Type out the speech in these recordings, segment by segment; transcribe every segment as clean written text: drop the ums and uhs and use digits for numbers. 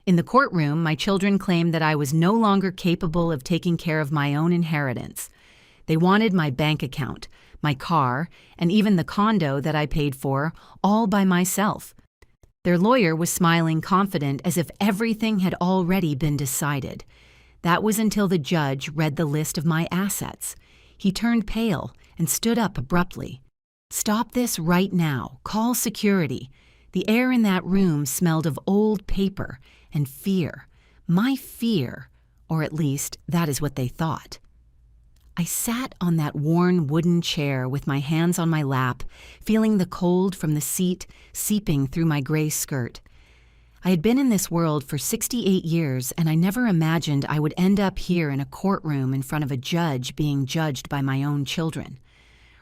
In the courtroom, my children claimed that I was no longer capable of taking care of my own inheritance. They wanted my bank account, my car, and even the condo that I paid for, all by myself. Their lawyer was smiling confident as if everything had already been decided. That was until the judge read the list of my assets. He turned pale and stood up abruptly. "Stop this right now. Call security." The air in that room smelled of old paper and fear. My fear, or at least that is what they thought. I sat on that worn wooden chair with my hands on my lap, feeling the cold from the seat seeping through my gray skirt. I had been in this world for 68 years, and I never imagined I would end up here in a courtroom in front of a judge being judged by my own children.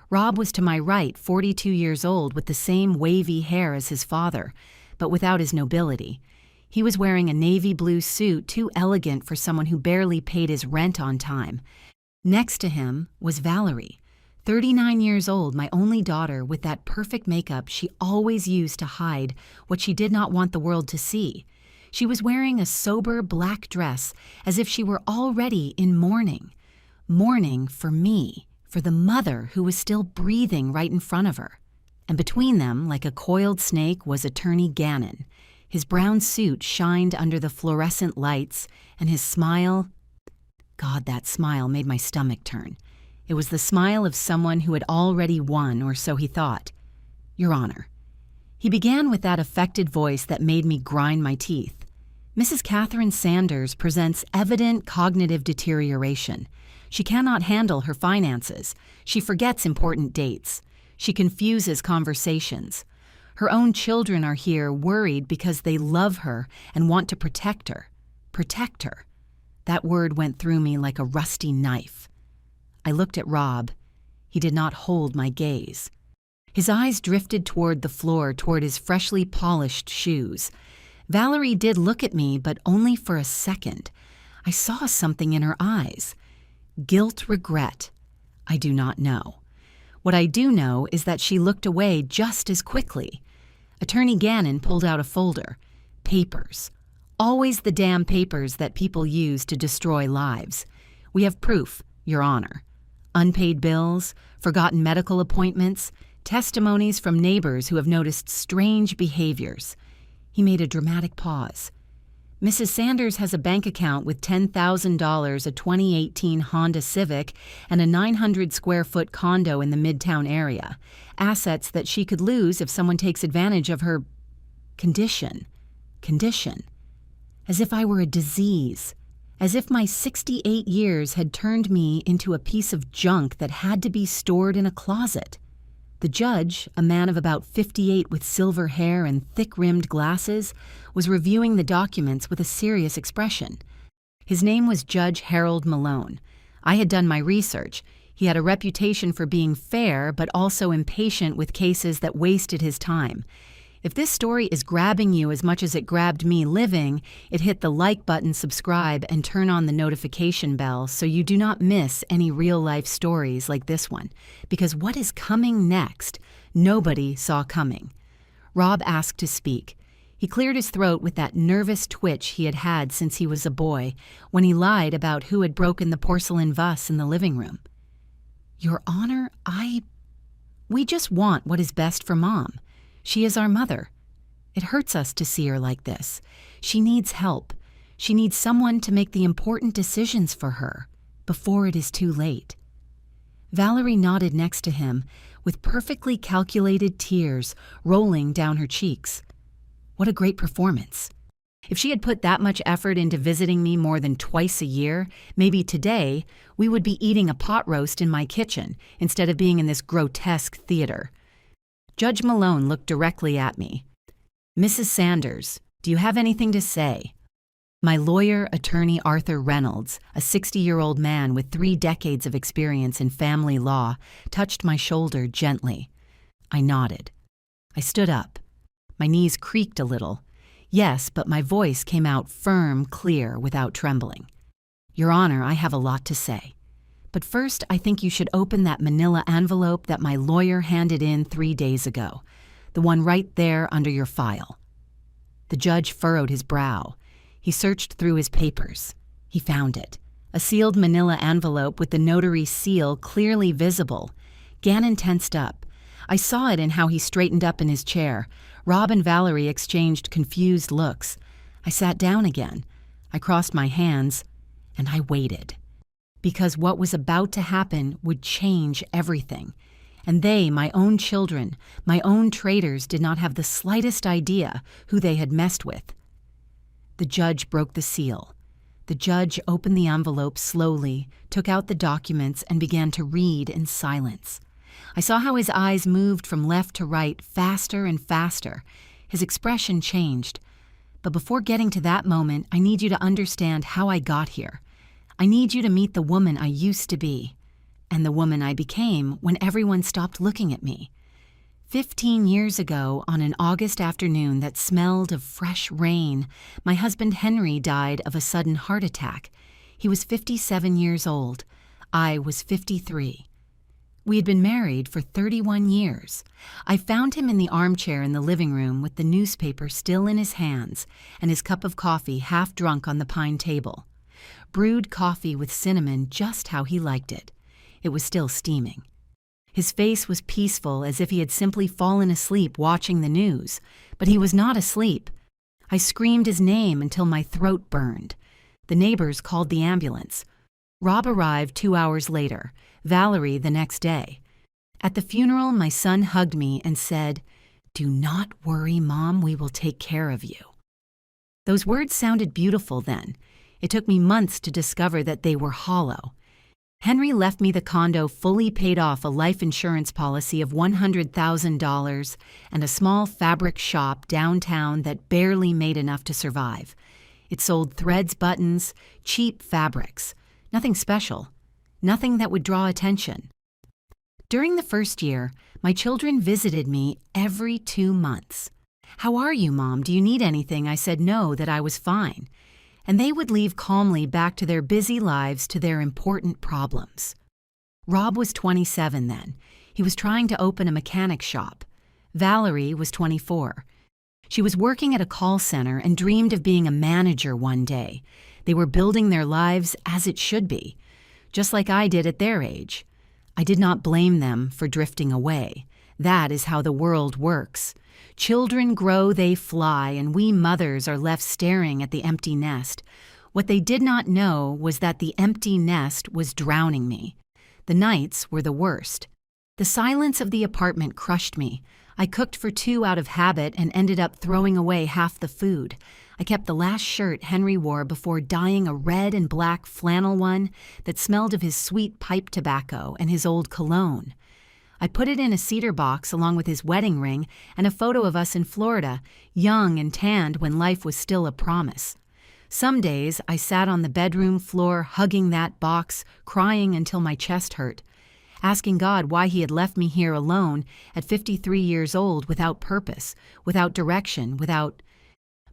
Rob was to my right, 42 years old, with the same wavy hair as his father, but without his nobility. He was wearing a navy blue suit too elegant for someone who barely paid his rent on time. Next to him was Valerie, 39 years old, my only daughter, with that perfect makeup she always used to hide what she did not want the world to see. She was wearing a sober black dress, as if she were already in mourning. Mourning for me, for the mother who was still breathing right in front of her. And between them, like a coiled snake, was Attorney Gannon. His brown suit shined under the fluorescent lights, and his smile— God, that smile made my stomach turn. It was the smile of someone who had already won, or so he thought. "Your Honor." He began with that affected voice that made me grind my teeth. "Mrs. Catherine Sanders presents evident cognitive deterioration. She cannot handle her finances. She forgets important dates. She confuses conversations. Her own children are here worried because they love her and want to protect her. Protect her." That word went through me like a rusty knife. I looked at Rob. He did not hold my gaze. His eyes drifted toward the floor, toward his freshly polished shoes. Valerie did look at me, but only for a second. I saw something in her eyes. Guilt, regret. I do not know. What I do know is that she looked away just as quickly. Attorney Gannon pulled out a folder. Papers. Always the damn papers that people use to destroy lives. "We have proof, Your Honor. Unpaid bills, forgotten medical appointments, testimonies from neighbors who have noticed strange behaviors." He made a dramatic pause. "Mrs. Sanders has a bank account with $10,000, a 2018 Honda Civic, and a 900-square-foot condo in the Midtown area. Assets that she could lose if someone takes advantage of her condition. As if I were a disease. As if my 68 years had turned me into a piece of junk that had to be stored in a closet. The judge, a man of about 58 with silver hair and thick-rimmed glasses, was reviewing the documents with a serious expression. His name was Judge Harold Malone. I had done my research. He had a reputation for being fair, but also impatient with cases that wasted his time. If this story is grabbing you as much as it grabbed me living, hit the like button, subscribe, and turn on the notification bell so you do not miss any real-life stories like this one. Because what is coming next, nobody saw coming. Rob asked to speak. He cleared his throat with that nervous twitch he had had since he was a boy, when he lied about who had broken the porcelain vase in the living room. "Your Honor, we just want what is best for Mom. She is our mother. It hurts us to see her like this. She needs help. She needs someone to make the important decisions for her before it is too late." Valerie nodded next to him, with perfectly calculated tears rolling down her cheeks. What a great performance. If she had put that much effort into visiting me more than twice a year, maybe today we would be eating a pot roast in my kitchen instead of being in this grotesque theater. Judge Malone looked directly at me. "Mrs. Sanders, do you have anything to say?" My lawyer, Attorney Arthur Reynolds, a 60-year-old man with 3 decades of experience in family law, touched my shoulder gently. I nodded. I stood up. My knees creaked a little. Yes, but my voice came out firm, clear, without trembling. "Your Honor, I have a lot to say. But first, I think you should open that manila envelope that my lawyer handed in 3 days ago, the one right there under your file." The judge furrowed his brow. He searched through his papers. He found it. A sealed manila envelope with the notary's seal clearly visible. Gannon tensed up. I saw it in how he straightened up in his chair. Rob and Valerie exchanged confused looks. I sat down again. I crossed my hands, and I waited. Because what was about to happen would change everything. And they, my own children, my own traitors, did not have the slightest idea who they had messed with. The judge broke the seal. The judge opened the envelope slowly, took out the documents, and began to read in silence. I saw how his eyes moved from left to right, faster and faster. His expression changed. But before getting to that moment, I need you to understand how I got here. I need you to meet the woman I used to be, and the woman I became when everyone stopped looking at me. 15 years ago, on an August afternoon that smelled of fresh rain, my husband Henry died of a sudden heart attack. He was 57 years old. I was 53. We had been married for 31 years. I found him in the armchair in the living room with the newspaper still in his hands and his cup of coffee half drunk on the pine table. Brewed coffee with cinnamon just how he liked it. It was still steaming. His face was peaceful, as if he had simply fallen asleep watching the news, but he was not asleep. I screamed his name until my throat burned. The neighbors called the ambulance. Rob arrived 2 hours later, Valerie the next day. At the funeral, my son hugged me and said, "Do not worry, Mom, we will take care of you." Those words sounded beautiful then. It took me months to discover that they were hollow. Henry left me the condo fully paid off a life insurance policy of $100,000 and a small fabric shop downtown that barely made enough to survive. It sold threads, buttons, cheap fabrics. Nothing special. Nothing that would draw attention. During the first year, my children visited me every 2 months. "How are you, Mom? Do you need anything?" I said no, that I was fine. And they would leave calmly back to their busy lives, to their important problems. Rob was 27 then. He was trying to open a mechanic shop. Valerie was 24. She was working at a call center and dreamed of being a manager one day. They were building their lives as it should be, just like I did at their age. I did not blame them for drifting away. That is how the world works. Children grow, they fly, and we mothers are left staring at the empty nest. What they did not know was that the empty nest was drowning me. The nights were the worst. The silence of the apartment crushed me. I cooked for 2 out of habit and ended up throwing away half the food. I kept the last shirt Henry wore before dyeing a red and black flannel one that smelled of his sweet pipe tobacco and his old cologne. I put it in a cedar box along with his wedding ring and a photo of us in Florida, young and tanned when life was still a promise. Some days I sat on the bedroom floor hugging that box, crying until my chest hurt, asking God why he had left me here alone at 53 years old without purpose, without direction, without...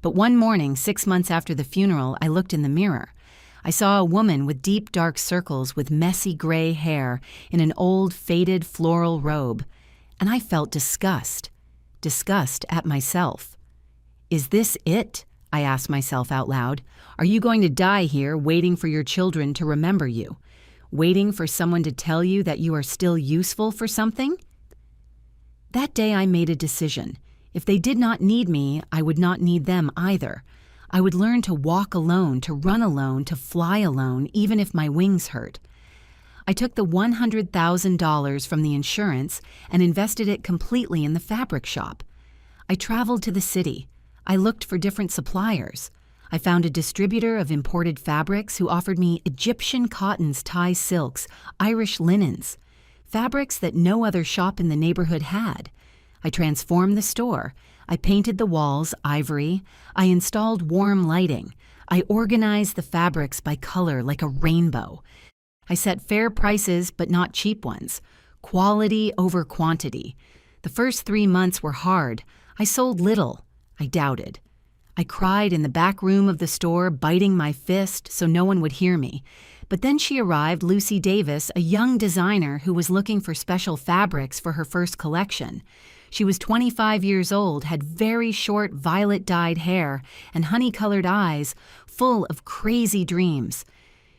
But one morning, 6 months after the funeral, I looked in the mirror. I saw a woman with deep dark circles with messy gray hair in an old faded floral robe, and I felt disgust at myself. "Is this it?" I asked myself out loud. "Are you going to die here waiting for your children to remember you? Waiting for someone to tell you that you are still useful for something?" That day I made a decision. If they did not need me, I would not need them either. I would learn to walk alone, to run alone, to fly alone, even if my wings hurt. I took the $100,000 from the insurance and invested it completely in the fabric shop. I traveled to the city. I looked for different suppliers. I found a distributor of imported fabrics who offered me Egyptian cottons, Thai silks, Irish linens, fabrics that no other shop in the neighborhood had. I transformed the store. I painted the walls ivory. I installed warm lighting. I organized the fabrics by color like a rainbow. I set fair prices, but not cheap ones. Quality over quantity. The first 3 months were hard. I sold little. I doubted. I cried in the back room of the store, biting my fist so no one would hear me. But then she arrived, Lucy Davis, a young designer who was looking for special fabrics for her first collection. She was 25 years old, had very short violet-dyed hair and honey-colored eyes, full of crazy dreams.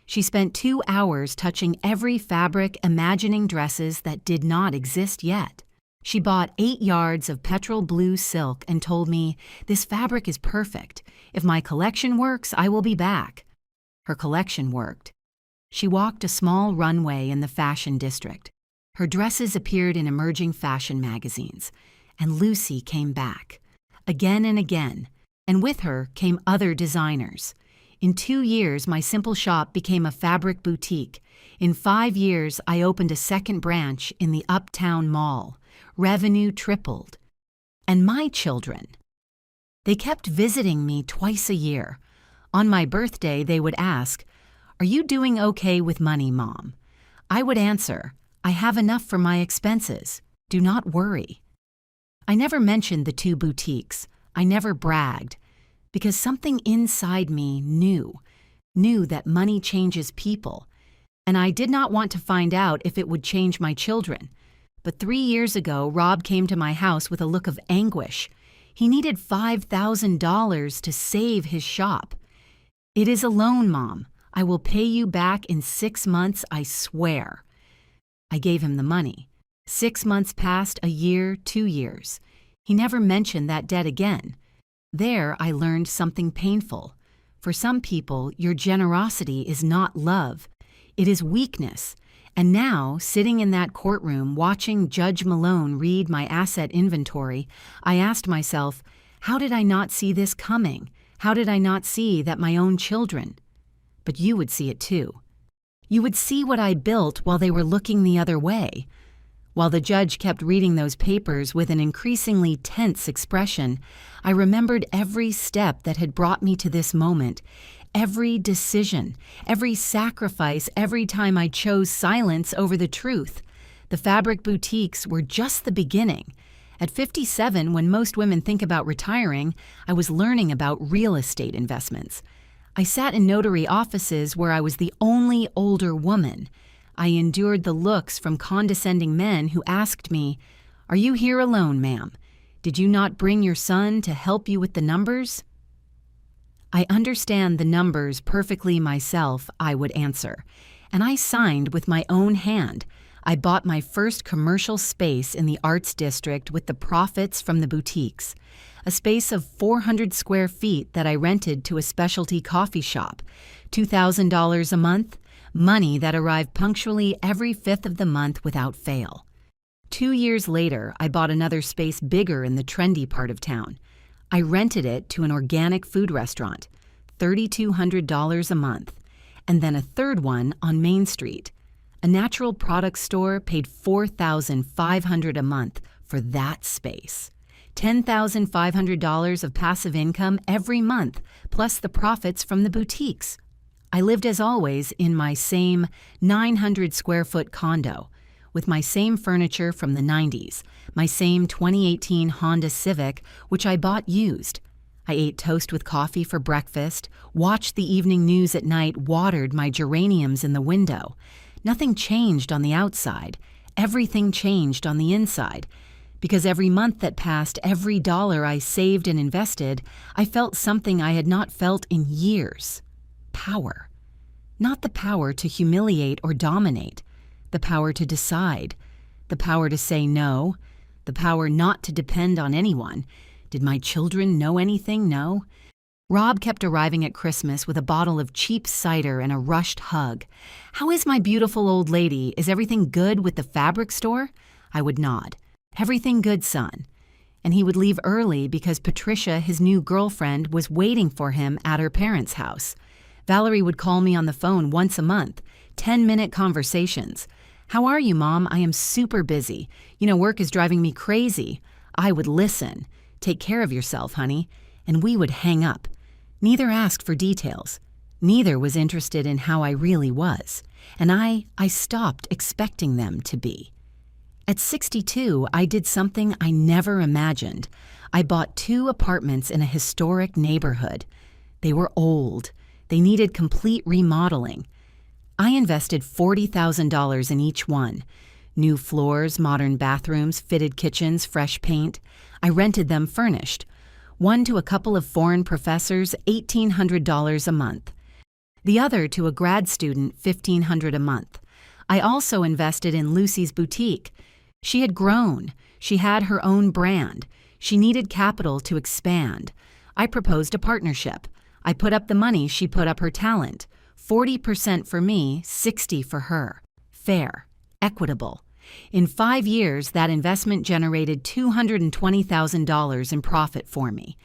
She spent 2 hours touching every fabric, imagining dresses that did not exist yet. She bought 8 yards of petrol blue silk and told me, "This fabric is perfect. If my collection works, I will be back." Her collection worked. She walked a small runway in the fashion district. Her dresses appeared in emerging fashion magazines, and Lucy came back, again and again, and with her came other designers. In 2 years, my simple shop became a fabric boutique. In 5 years, I opened a second branch in the Uptown Mall. Revenue tripled. And my children. They kept visiting me twice a year. On my birthday, they would ask, "Are you doing okay with money, Mom?" I would answer, "I have enough for my expenses. Do not worry." I never mentioned the 2 boutiques. I never bragged, because something inside me knew that money changes people, and I did not want to find out if it would change my children. But 3 years ago, Rob came to my house with a look of anguish. He needed $5,000 to save his shop. "It is a loan, Mom. I will pay you back in 6 months, I swear." I gave him the money. 6 months passed, a year, 2 years. He never mentioned that debt again. There, I learned something painful. For some people, your generosity is not love. It is weakness. And now, sitting in that courtroom watching Judge Malone read my asset inventory, I asked myself, how did I not see this coming? How did I not see that my own children? But you would see it too. You would see what I built while they were looking the other way. While the judge kept reading those papers with an increasingly tense expression, I remembered every step that had brought me to this moment, every decision, every sacrifice, every time I chose silence over the truth. The fabric boutiques were just the beginning. At 57, when most women think about retiring, I was learning about real estate investments. I sat in notary offices where I was the only older woman. I endured the looks from condescending men who asked me, "Are you here alone, ma'am? Did you not bring your son to help you with the numbers?" "I understand the numbers perfectly myself," I would answer, and I signed with my own hand. I bought my first commercial space in the Arts District with the profits from the boutiques, a space of 400 square feet that I rented to a specialty coffee shop, $2,000 a month, money that arrived punctually every 5th of the month without fail. 2 years later, I bought another space bigger in the trendy part of town. I rented it to an organic food restaurant, $3,200 a month, and then a third one on Main Street. A natural products store paid $4,500 a month for that space. $10,500 of passive income every month, plus the profits from the boutiques. I lived as always in my same 900 square foot condo, with my same furniture from the 90s, my same 2018 Honda Civic, which I bought used. I ate toast with coffee for breakfast, watched the evening news at night, watered my geraniums in the window. Nothing changed on the outside. Everything changed on the inside. Because every month that passed, every dollar I saved and invested, I felt something I had not felt in years. Power. Not the power to humiliate or dominate. The power to decide. The power to say no. The power not to depend on anyone. Did my children know anything? No. Rob kept arriving at Christmas with a bottle of cheap cider and a rushed hug. "How is my beautiful old lady? Is everything good with the fabric store?" I would nod. "Everything good, son." And he would leave early because Patricia, his new girlfriend, was waiting for him at her parents' house. Valerie would call me on the phone once a month, 10-minute conversations. "How are you, Mom? I am super busy. Work is driving me crazy." I would listen. "Take care of yourself, honey." And we would hang up. Neither asked for details. Neither was interested in how I really was. And I stopped expecting them to be. At 62, I did something I never imagined. I bought 2 apartments in a historic neighborhood. They were old. They needed complete remodeling. I invested $40,000 in each one. New floors, modern bathrooms, fitted kitchens, fresh paint. I rented them furnished. One to a couple of foreign professors, $1,800 a month. The other to a grad student, $1,500 a month. I also invested in Lucy's boutique. She had grown. She had her own brand. She needed capital to expand. I proposed a partnership. I put up the money, she put up her talent. 40% for me, 60% for her. Fair, equitable. In 5 years, that investment generated $220,000 in profit for me.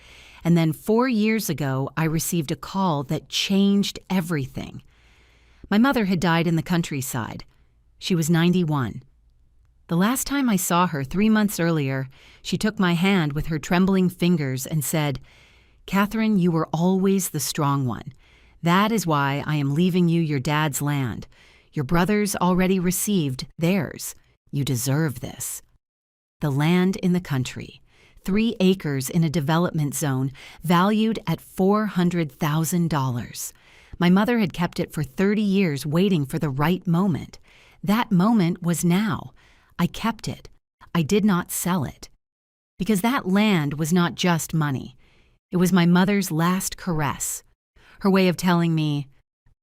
And then 4 years ago, I received a call that changed everything. My mother had died in the countryside. She was 91. The last time I saw her 3 months earlier, she took my hand with her trembling fingers and said, "Catherine, you were always the strong one. That is why I am leaving you your dad's land. Your brothers already received theirs. You deserve this." The land in the country, 3 acres in a development zone, valued at $400,000. My mother had kept it for 30 years waiting for the right moment. That moment was now. I kept it. I did not sell it. Because that land was not just money. It was my mother's last caress. Her way of telling me,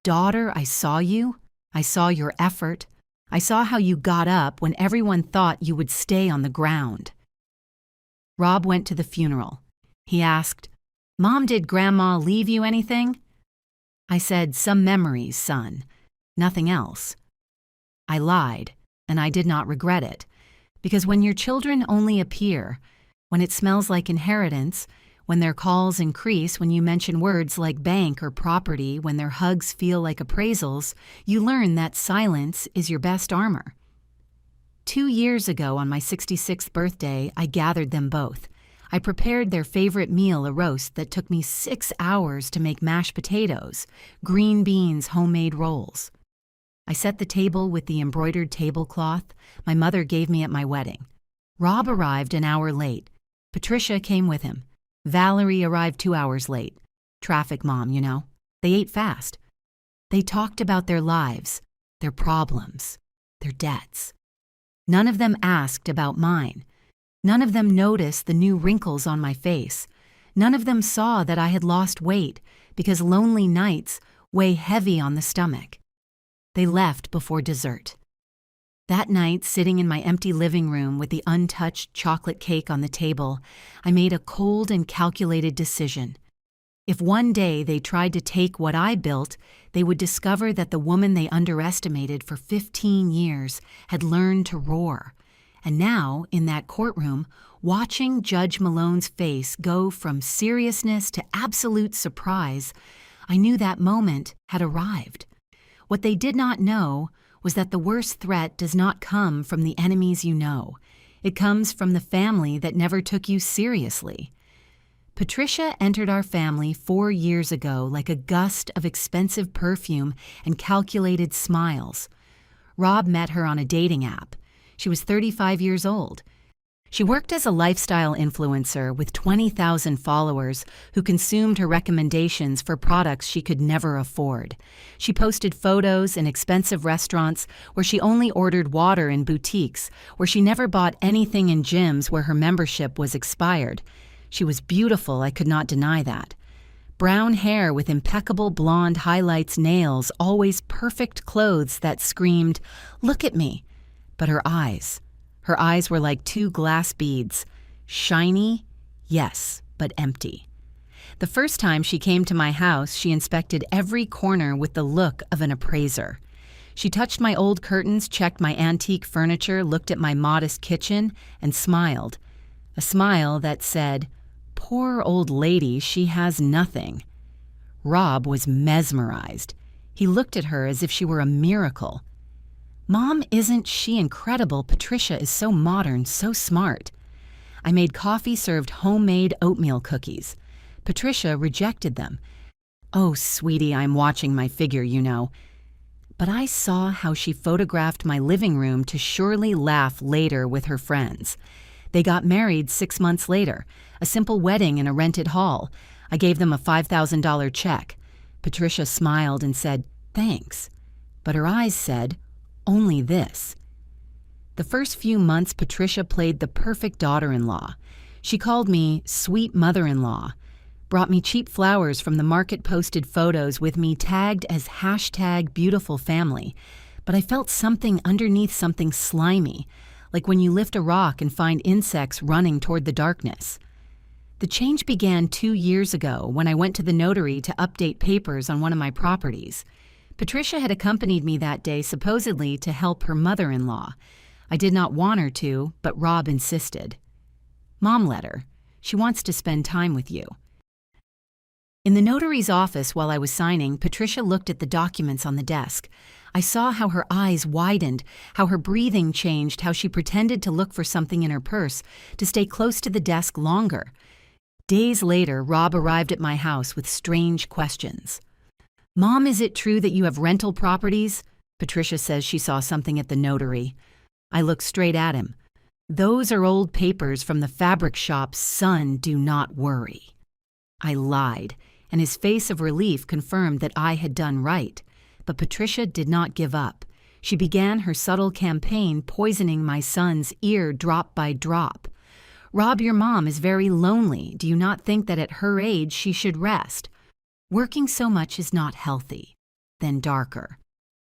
"Daughter, I saw you. I saw your effort. I saw how you got up when everyone thought you would stay on the ground." Rob went to the funeral. He asked, "Mom, did Grandma leave you anything?" I said, "Some memories, son. Nothing else." I lied, and I did not regret it, because when your children only appear, when it smells like inheritance, when their calls increase when you mention words like bank or property, when their hugs feel like appraisals, you learn that silence is your best armor. 2 years ago on my 66th birthday, I gathered them both. I prepared their favorite meal, a roast that took me 6 hours to make mashed potatoes, green beans, homemade rolls. I set the table with the embroidered tablecloth my mother gave me at my wedding. Rob arrived an hour late. Patricia came with him. Valerie arrived 2 hours late. Traffic mom, you know. They ate fast. They talked about their lives, their problems, their debts. None of them asked about mine. None of them noticed the new wrinkles on my face. None of them saw that I had lost weight because lonely nights weigh heavy on the stomach. They left before dessert. That night, sitting in my empty living room with the untouched chocolate cake on the table, I made a cold and calculated decision. If one day they tried to take what I built, they would discover that the woman they underestimated for 15 years had learned to roar. And now, in that courtroom, watching Judge Malone's face go from seriousness to absolute surprise, I knew that moment had arrived. What they did not know was that the worst threat does not come from the enemies you know. It comes from the family that never took you seriously. Patricia entered our family 4 years ago like a gust of expensive perfume and calculated smiles. Rob met her on a dating app. She was 35 years old. She worked as a lifestyle influencer with 20,000 followers who consumed her recommendations for products she could never afford. She posted photos in expensive restaurants where she only ordered water in boutiques, where she never bought anything in gyms where her membership was expired. She was beautiful, I could not deny that. Brown hair with impeccable blonde highlights, nails, always perfect clothes that screamed, "Look at me." But her eyes were like 2 glass beads. Shiny, yes, but empty. The first time she came to my house, she inspected every corner with the look of an appraiser. She touched my old curtains, checked my antique furniture, looked at my modest kitchen, and smiled. A smile that said, "Poor old lady, she has nothing." Rob was mesmerized. He looked at her as if she were a miracle. "Mom, isn't she incredible? Patricia is so modern, so smart." I made coffee, served homemade oatmeal cookies. Patricia rejected them. "Oh, sweetie, I'm watching my figure, you know." But I saw how she photographed my living room to surely laugh later with her friends. They got married 6 months later, a simple wedding in a rented hall. I gave them a $5,000 check. Patricia smiled and said, "Thanks." But her eyes said, "Only this." The first few months, Patricia played the perfect daughter-in-law. She called me sweet mother-in-law, brought me cheap flowers from the market-posted photos with me tagged as #beautifulfamily. But I felt something underneath, something slimy, like when you lift a rock and find insects running toward the darkness. The change began 2 years ago when I went to the notary to update papers on one of my properties. Patricia had accompanied me that day supposedly to help her mother-in-law. I did not want her to, but Rob insisted. Mom let her. She wants to spend time with you. In the notary's office while I was signing, Patricia looked at the documents on the desk. I saw how her eyes widened, how her breathing changed, how she pretended to look for something in her purse, to stay close to the desk longer. Days later, Rob arrived at my house with strange questions. Mom, is it true that you have rental properties? Patricia says she saw something at the notary. I looked straight at him. Those are old papers from the fabric shop's son, do not worry. I lied, and his face of relief confirmed that I had done right. But Patricia did not give up. She began her subtle campaign, poisoning my son's ear drop by drop. Rob, your mom is very lonely. Do you not think that at her age she should rest? Working so much is not healthy. Then darker.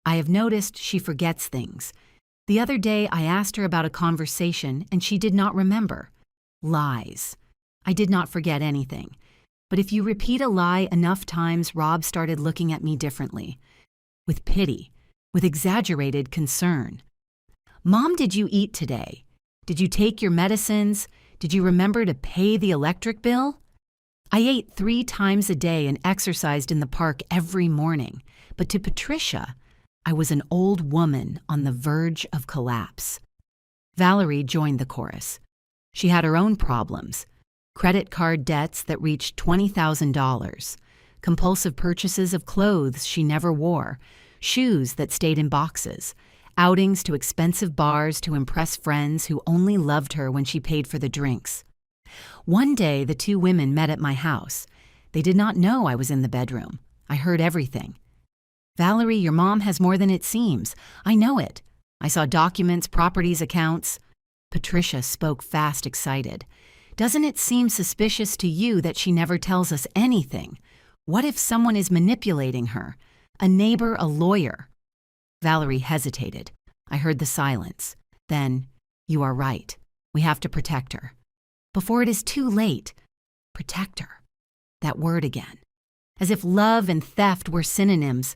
I have noticed she forgets things. The other day I asked her about a conversation and she did not remember. Lies. I did not forget anything. But if you repeat a lie enough times, Rob started looking at me differently. With pity, with exaggerated concern. Mom, did you eat today? Did you take your medicines? Did you remember to pay the electric bill? I ate 3 times a day and exercised in the park every morning. But to Patricia, I was an old woman on the verge of collapse. Valerie joined the chorus. She had her own problems. Credit card debts that reached $20,000. Compulsive purchases of clothes she never wore, shoes that stayed in boxes, outings to expensive bars to impress friends who only loved her when she paid for the drinks. One day, the 2 women met at my house. They did not know I was in the bedroom. I heard everything. Valerie, your mom has more than it seems. I know it. I saw documents, properties, accounts. Patricia spoke fast, excited. Doesn't it seem suspicious to you that she never tells us anything? What if someone is manipulating her? A neighbor, a lawyer? Valerie hesitated. I heard the silence. Then, you are right. We have to protect her. Before it is too late. Protect her. That word again. As if love and theft were synonyms.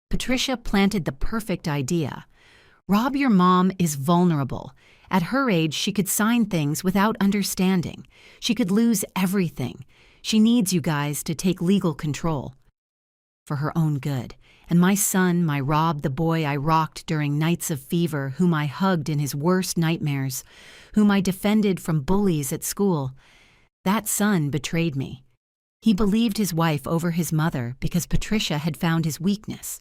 Patricia planted the perfect idea. Rob, your mom is vulnerable. At her age, she could sign things without understanding. She could lose everything. She needs you guys to take legal control. For her own good. And my son, my Rob, the boy I rocked during nights of fever, whom I hugged in his worst nightmares, whom I defended from bullies at school, that son betrayed me. He believed his wife over his mother because Patricia had found his weakness.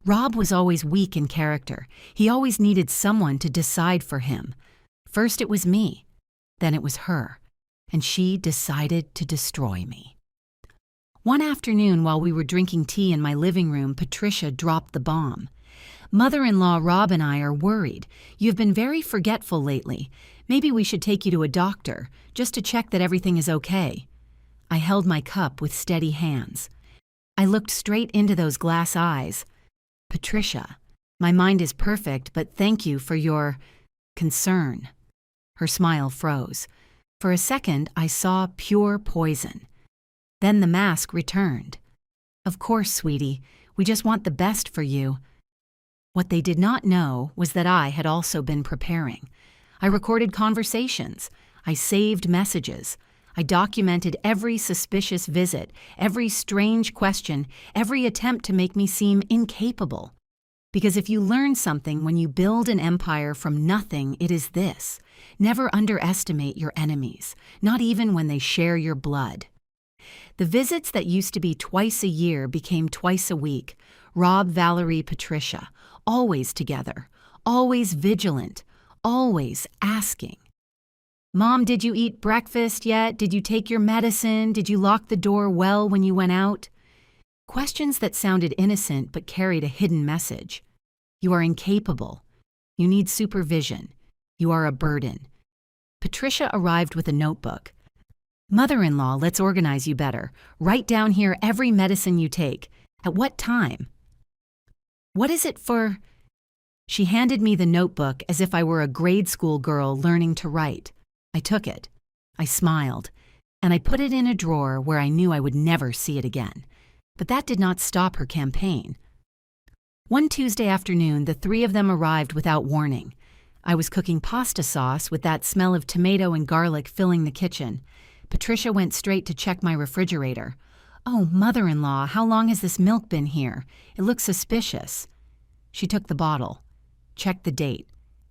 Rob was always weak in character. He always needed someone to decide for him. First it was me, then it was her, and she decided to destroy me. One afternoon while we were drinking tea in my living room, Patricia dropped the bomb. Mother-in-law Rob and I are worried. You've been very forgetful lately. Maybe we should take you to a doctor, just to check that everything is okay. I held my cup with steady hands. I looked straight into those glass eyes. Patricia, my mind is perfect, but thank you for your concern. Her smile froze. For a second, I saw pure poison. Then the mask returned. Of course, sweetie, we just want the best for you. What they did not know was that I had also been preparing. I recorded conversations. I saved messages. I documented every suspicious visit, every strange question, every attempt to make me seem incapable. Because if you learn something when you build an empire from nothing, it is this. Never underestimate your enemies, not even when they share your blood. The visits that used to be twice a year became twice a week. Rob, Valerie, Patricia, always together, always vigilant, always asking. Mom, did you eat breakfast yet? Did you take your medicine? Did you lock the door well when you went out? Questions that sounded innocent but carried a hidden message. You are incapable. You need supervision. You are a burden. Patricia arrived with a notebook. Mother-in-law, let's organize you better. Write down here every medicine you take. At what time? What is it for? She handed me the notebook as if I were a grade school girl learning to write. I took it. I smiled, and I put it in a drawer where I knew I would never see it again. But that did not stop her campaign. One Tuesday afternoon, the three of them arrived without warning. I was cooking pasta sauce with that smell of tomato and garlic filling the kitchen. Patricia went straight to check my refrigerator. Oh, mother-in-law, how long has this milk been here? It looks suspicious. She took the bottle, checked the date.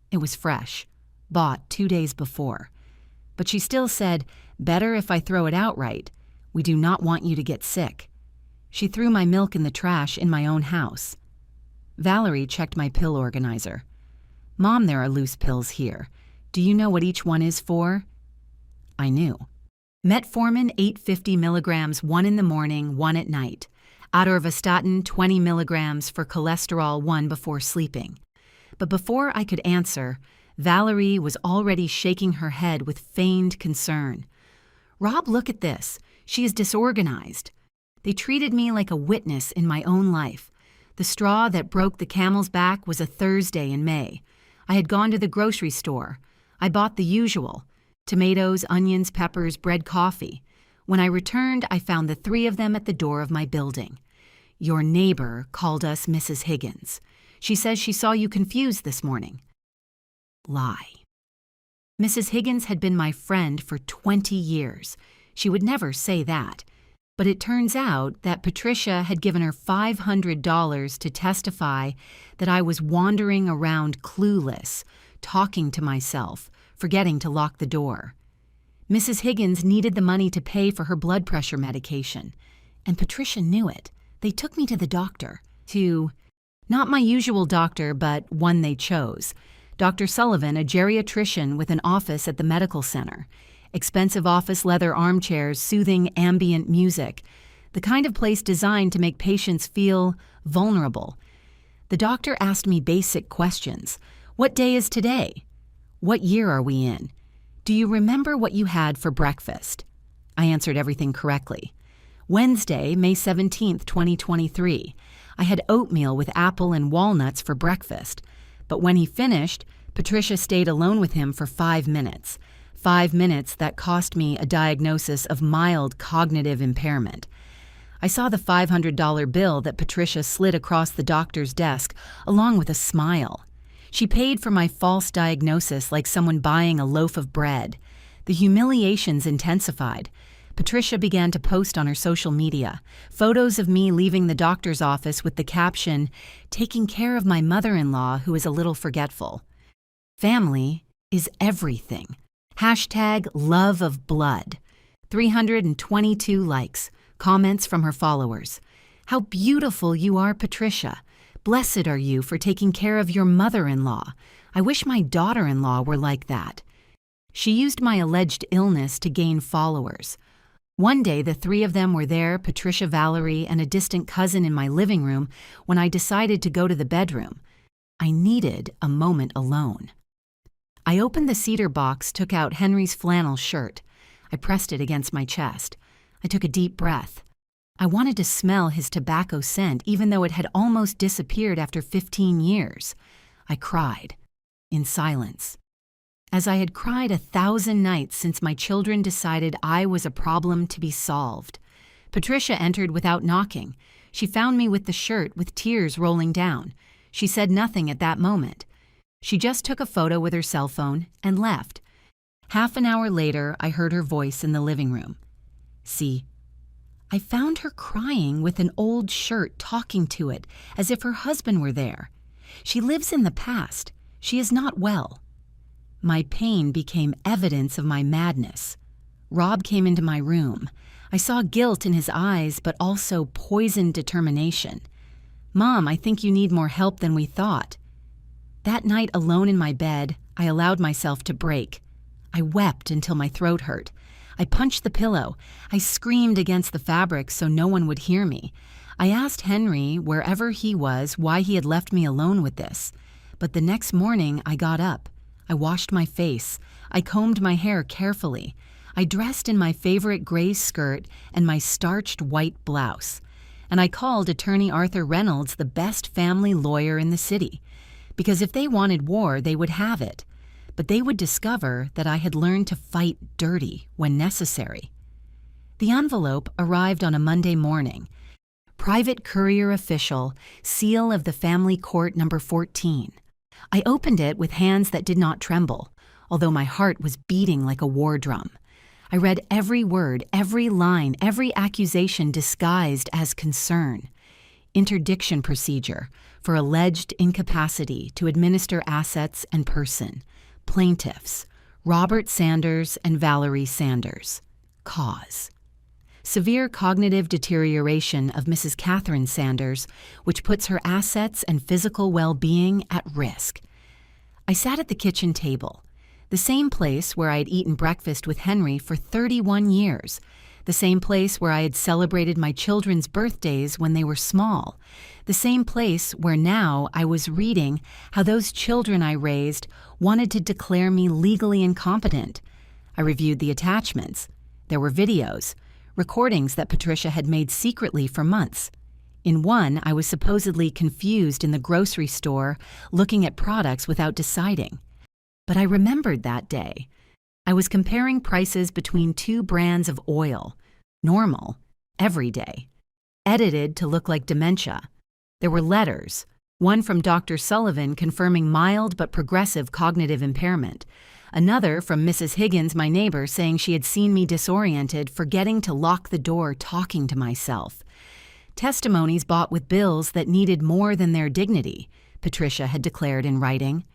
It was fresh, bought 2 days before. But she still said, better if I throw it out right. We do not want you to get sick. She threw my milk in the trash in my own house. Valerie checked my pill organizer. Mom, there are loose pills here. Do you know what each one is for? I knew. Metformin 850 milligrams, 1 in the morning, 1 at night. Atorvastatin 20 milligrams for cholesterol, 1 before sleeping. But before I could answer, Valerie was already shaking her head with feigned concern. Rob, look at this. She is disorganized. They treated me like a witness in my own life. The straw that broke the camel's back was a Thursday in May. I had gone to the grocery store. I bought the usual: tomatoes, onions, peppers, bread, coffee. When I returned, I found the three of them at the door of my building. Your neighbor called us Mrs. Higgins. She says she saw you confused this morning. Lie. Mrs. Higgins had been my friend for 20 years. She would never say that. But it turns out that Patricia had given her $500 to testify that I was wandering around clueless, talking to myself, forgetting to lock the door. Mrs. Higgins needed the money to pay for her blood pressure medication, and Patricia knew it. They took me to the doctor, not my usual doctor, but one they chose. Dr. Sullivan, a geriatrician with an office at the medical center. Expensive office leather armchairs, soothing ambient music. The kind of place designed to make patients feel vulnerable. The doctor asked me basic questions. What day is today? What year are we in? Do you remember what you had for breakfast? I answered everything correctly. Wednesday, May 17th, 2023. I had oatmeal with apple and walnuts for breakfast. But when he finished, Patricia stayed alone with him for 5 minutes. 5 minutes that cost me a diagnosis of mild cognitive impairment. I saw the $500 bill that Patricia slid across the doctor's desk, along with a smile. She paid for my false diagnosis like someone buying a loaf of bread. The humiliations intensified. Patricia began to post on her social media photos of me leaving the doctor's office with the caption, "Taking care of my mother-in-law who is a little forgetful." Family is everything. Hashtag love of blood. 322 likes, comments from her followers. How beautiful you are, Patricia. Blessed are you for taking care of your mother-in-law. I wish my daughter-in-law were like that. She used my alleged illness to gain followers. One day, the three of them were there, Patricia, Valerie, and a distant cousin in my living room, when I decided to go to the bedroom. I needed a moment alone. I opened the cedar box, took out Henry's flannel shirt. I pressed it against my chest. I took a deep breath. I wanted to smell his tobacco scent, even though it had almost disappeared after 15 years. I cried, in silence. As I had cried 1,000 nights since my children decided I was a problem to be solved. Patricia entered without knocking. She found me with the shirt, with tears rolling down. She said nothing at that moment. She just took a photo with her cell phone and left. Half an hour later, I heard her voice in the living room. See, I found her crying with an old shirt, talking to it, as if her husband were there. She lives in the past. She is not well. My pain became evidence of my madness. Rob came into my room. I saw guilt in his eyes, but also poisoned determination. Mom, I think you need more help than we thought. That night, alone in my bed, I allowed myself to break. I wept until my throat hurt. I punched the pillow. I screamed against the fabric so no one would hear me. I asked Henry, wherever he was, why he had left me alone with this. But the next morning, I got up. I washed my face. I combed my hair carefully. I dressed in my favorite gray skirt and my starched white blouse. And I called attorney Arthur Reynolds the best family lawyer in the city. Because if they wanted war, they would have it. But they would discover that I had learned to fight dirty when necessary. The envelope arrived on a Monday morning. Private courier official, seal of the family court number 14. I opened it with hands that did not tremble, although my heart was beating like a war drum. I read every word, every line, every accusation disguised as concern. Interdiction procedure for alleged incapacity to administer assets and person. Plaintiffs, Robert Sanders and Valerie Sanders. Cause. Severe cognitive deterioration of Mrs. Catherine Sanders, which puts her assets and physical well-being at risk. I sat at the kitchen table, the same place where I had eaten breakfast with Henry for 31 years, the same place where I had celebrated my children's birthdays when they were small, the same place where now I was reading how those children I raised wanted to declare me legally incompetent. I reviewed the attachments. There were videos, recordings that Patricia had made secretly for months. In one, I was supposedly confused in the grocery store, looking at products without deciding. But I remembered that day. I was comparing prices between two brands of oil. Normal, everyday. Edited to look like Dementia. There were letters, one from Dr. Sullivan confirming mild but progressive cognitive impairment, another from Mrs. Higgins, my neighbor, saying she had seen me disoriented, forgetting to lock the door, talking to myself. Testimonies bought with bills that needed more than their dignity, Patricia had declared in writing.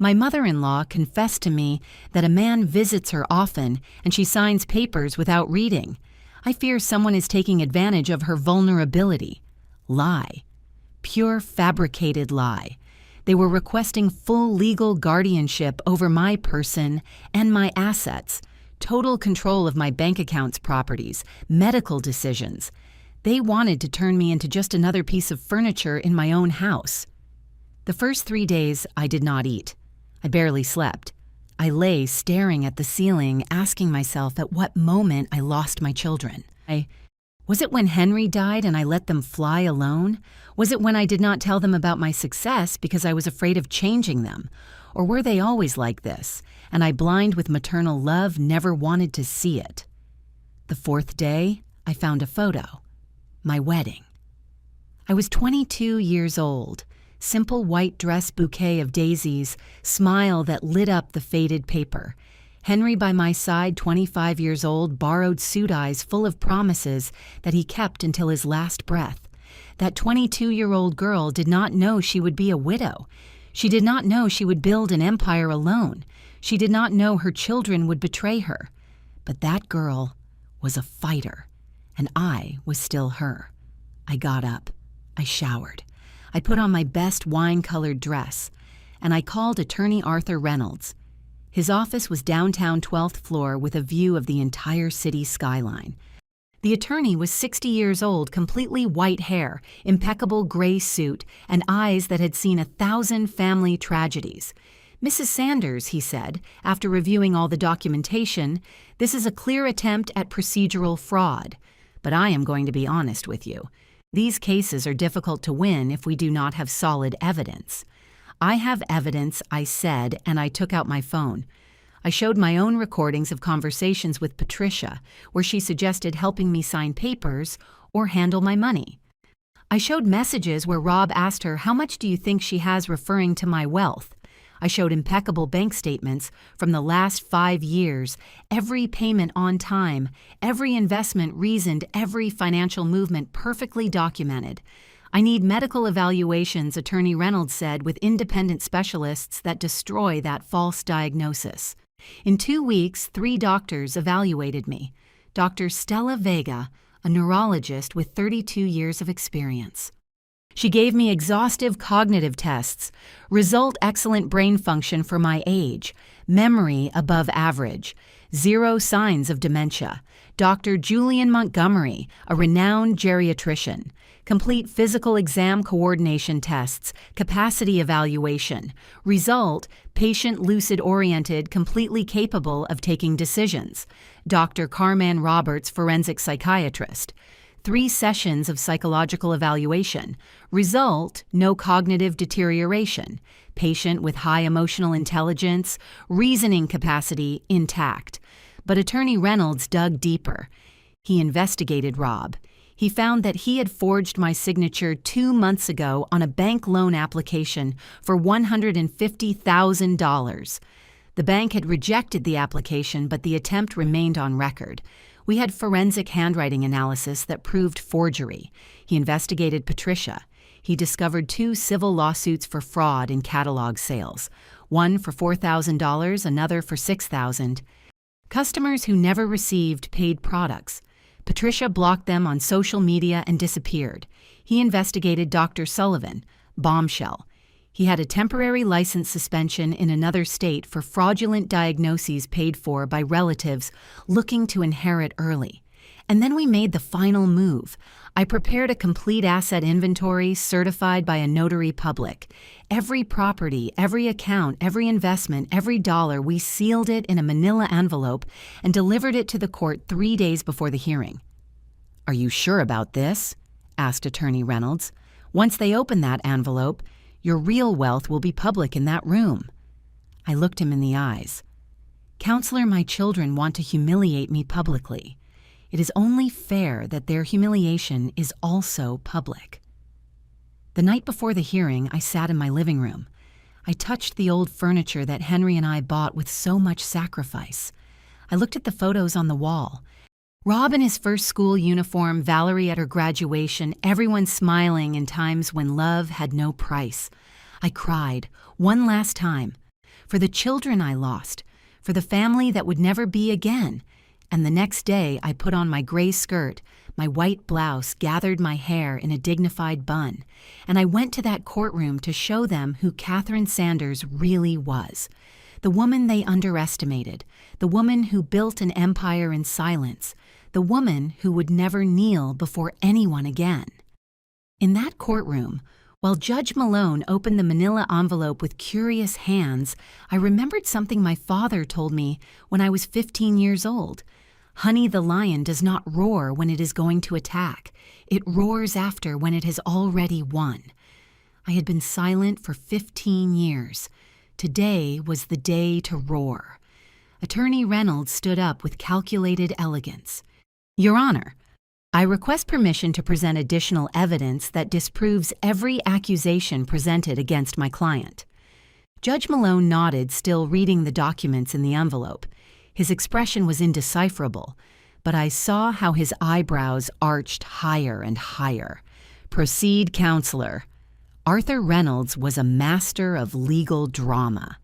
My mother-in-law confessed to me that a man visits her often and she signs papers without reading. I fear someone is taking advantage of her vulnerability. Lie. Pure fabricated lie. They were requesting full legal guardianship over my person and my assets, total control of my bank accounts, properties, medical decisions. They wanted to turn me into just another piece of furniture in my own house. The first 3 days, I did not eat. I barely slept. I lay staring at the ceiling, asking myself at what moment I lost my children. Was it when Henry died and I let them fly alone? Was it when I did not tell them about my success because I was afraid of changing them? Or were they always like this, and I, blind with maternal love, never wanted to see it? The 4th day, I found a photo. My wedding. I was 22 years old. Simple white dress bouquet of daisies, smile that lit up the faded paper. Henry by my side, 25 years old, borrowed suit eyes full of promises that he kept until his last breath. That 22-year-old girl did not know she would be a widow. She did not know she would build an empire alone. She did not know her children would betray her. But that girl was a fighter, and I was still her. I got up. I showered. I put on my best wine-colored dress, and I called attorney Arthur Reynolds. His office was downtown 12th floor with a view of the entire city skyline. The attorney was 60 years old, completely white hair, impeccable gray suit, and eyes that had seen 1,000 family tragedies. Mrs. Sanders, he said, after reviewing all the documentation, this is a clear attempt at procedural fraud. But I am going to be honest with you. These cases are difficult to win if we do not have solid evidence. I have evidence, I said, and I took out my phone. I showed my own recordings of conversations with Patricia, where she suggested helping me sign papers or handle my money. I showed messages where Rob asked her, "How much do you think she has?" referring to my wealth. I showed impeccable bank statements from the last 5 years, every payment on time, every investment reasoned, every financial movement perfectly documented. I need medical evaluations, Attorney Reynolds said, with independent specialists that destroy that false diagnosis. In 2 weeks, 3 doctors evaluated me. Dr. Stella Vega, a neurologist with 32 years of experience. She gave me exhaustive cognitive tests, result excellent brain function for my age, memory above average, 0 signs of dementia, Dr. Julian Montgomery, a renowned geriatrician. Complete physical exam coordination tests, capacity evaluation. Result, patient lucid-oriented, completely capable of taking decisions. Dr. Carman Roberts, forensic psychiatrist. 3 sessions of psychological evaluation. Result, no cognitive deterioration. Patient with high emotional intelligence, reasoning capacity intact. But Attorney Reynolds dug deeper. He investigated Rob. He found that he had forged my signature 2 months ago on a bank loan application for $150,000. The bank had rejected the application, but the attempt remained on record. We had forensic handwriting analysis that proved forgery. He investigated Patricia. He discovered 2 civil lawsuits for fraud in catalog sales, one for $4,000, another for $6,000. Customers who never received paid products. Patricia blocked them on social media and disappeared. He investigated Dr. Sullivan, bombshell. He had a temporary license suspension in another state for fraudulent diagnoses paid for by relatives looking to inherit early. And then we made the final move. I prepared a complete asset inventory certified by a notary public. Every property, every account, every investment, every dollar, we sealed it in a manila envelope and delivered it to the court 3 days before the hearing. "Are you sure about this?" asked Attorney Reynolds. "Once they open that envelope, your real wealth will be public in that room." I looked him in the eyes. "Counselor, my children want to humiliate me publicly. It is only fair that their humiliation is also public." The night before the hearing, I sat in my living room. I touched the old furniture that Henry and I bought with so much sacrifice. I looked at the photos on the wall. Rob in his first school uniform, Valerie at her graduation, everyone smiling in times when love had no price. I cried, one last time, for the children I lost, for the family that would never be again. And the next day, I put on my gray skirt, my white blouse, gathered my hair in a dignified bun, and I went to that courtroom to show them who Catherine Sanders really was. The woman they underestimated, the woman who built an empire in silence, the woman who would never kneel before anyone again. In that courtroom, while Judge Malone opened the manila envelope with curious hands, I remembered something my father told me when I was 15 years old. Honey the lion does not roar when it is going to attack. It roars after when it has already won. I had been silent for 15 years. Today was the day to roar. Attorney Reynolds stood up with calculated elegance. "Your Honor, I request permission to present additional evidence that disproves every accusation presented against my client." Judge Malone nodded, still reading the documents in the envelope. His expression was indecipherable, but I saw how his eyebrows arched higher and higher. "Proceed, Counselor." Arthur Reynolds was a master of legal drama.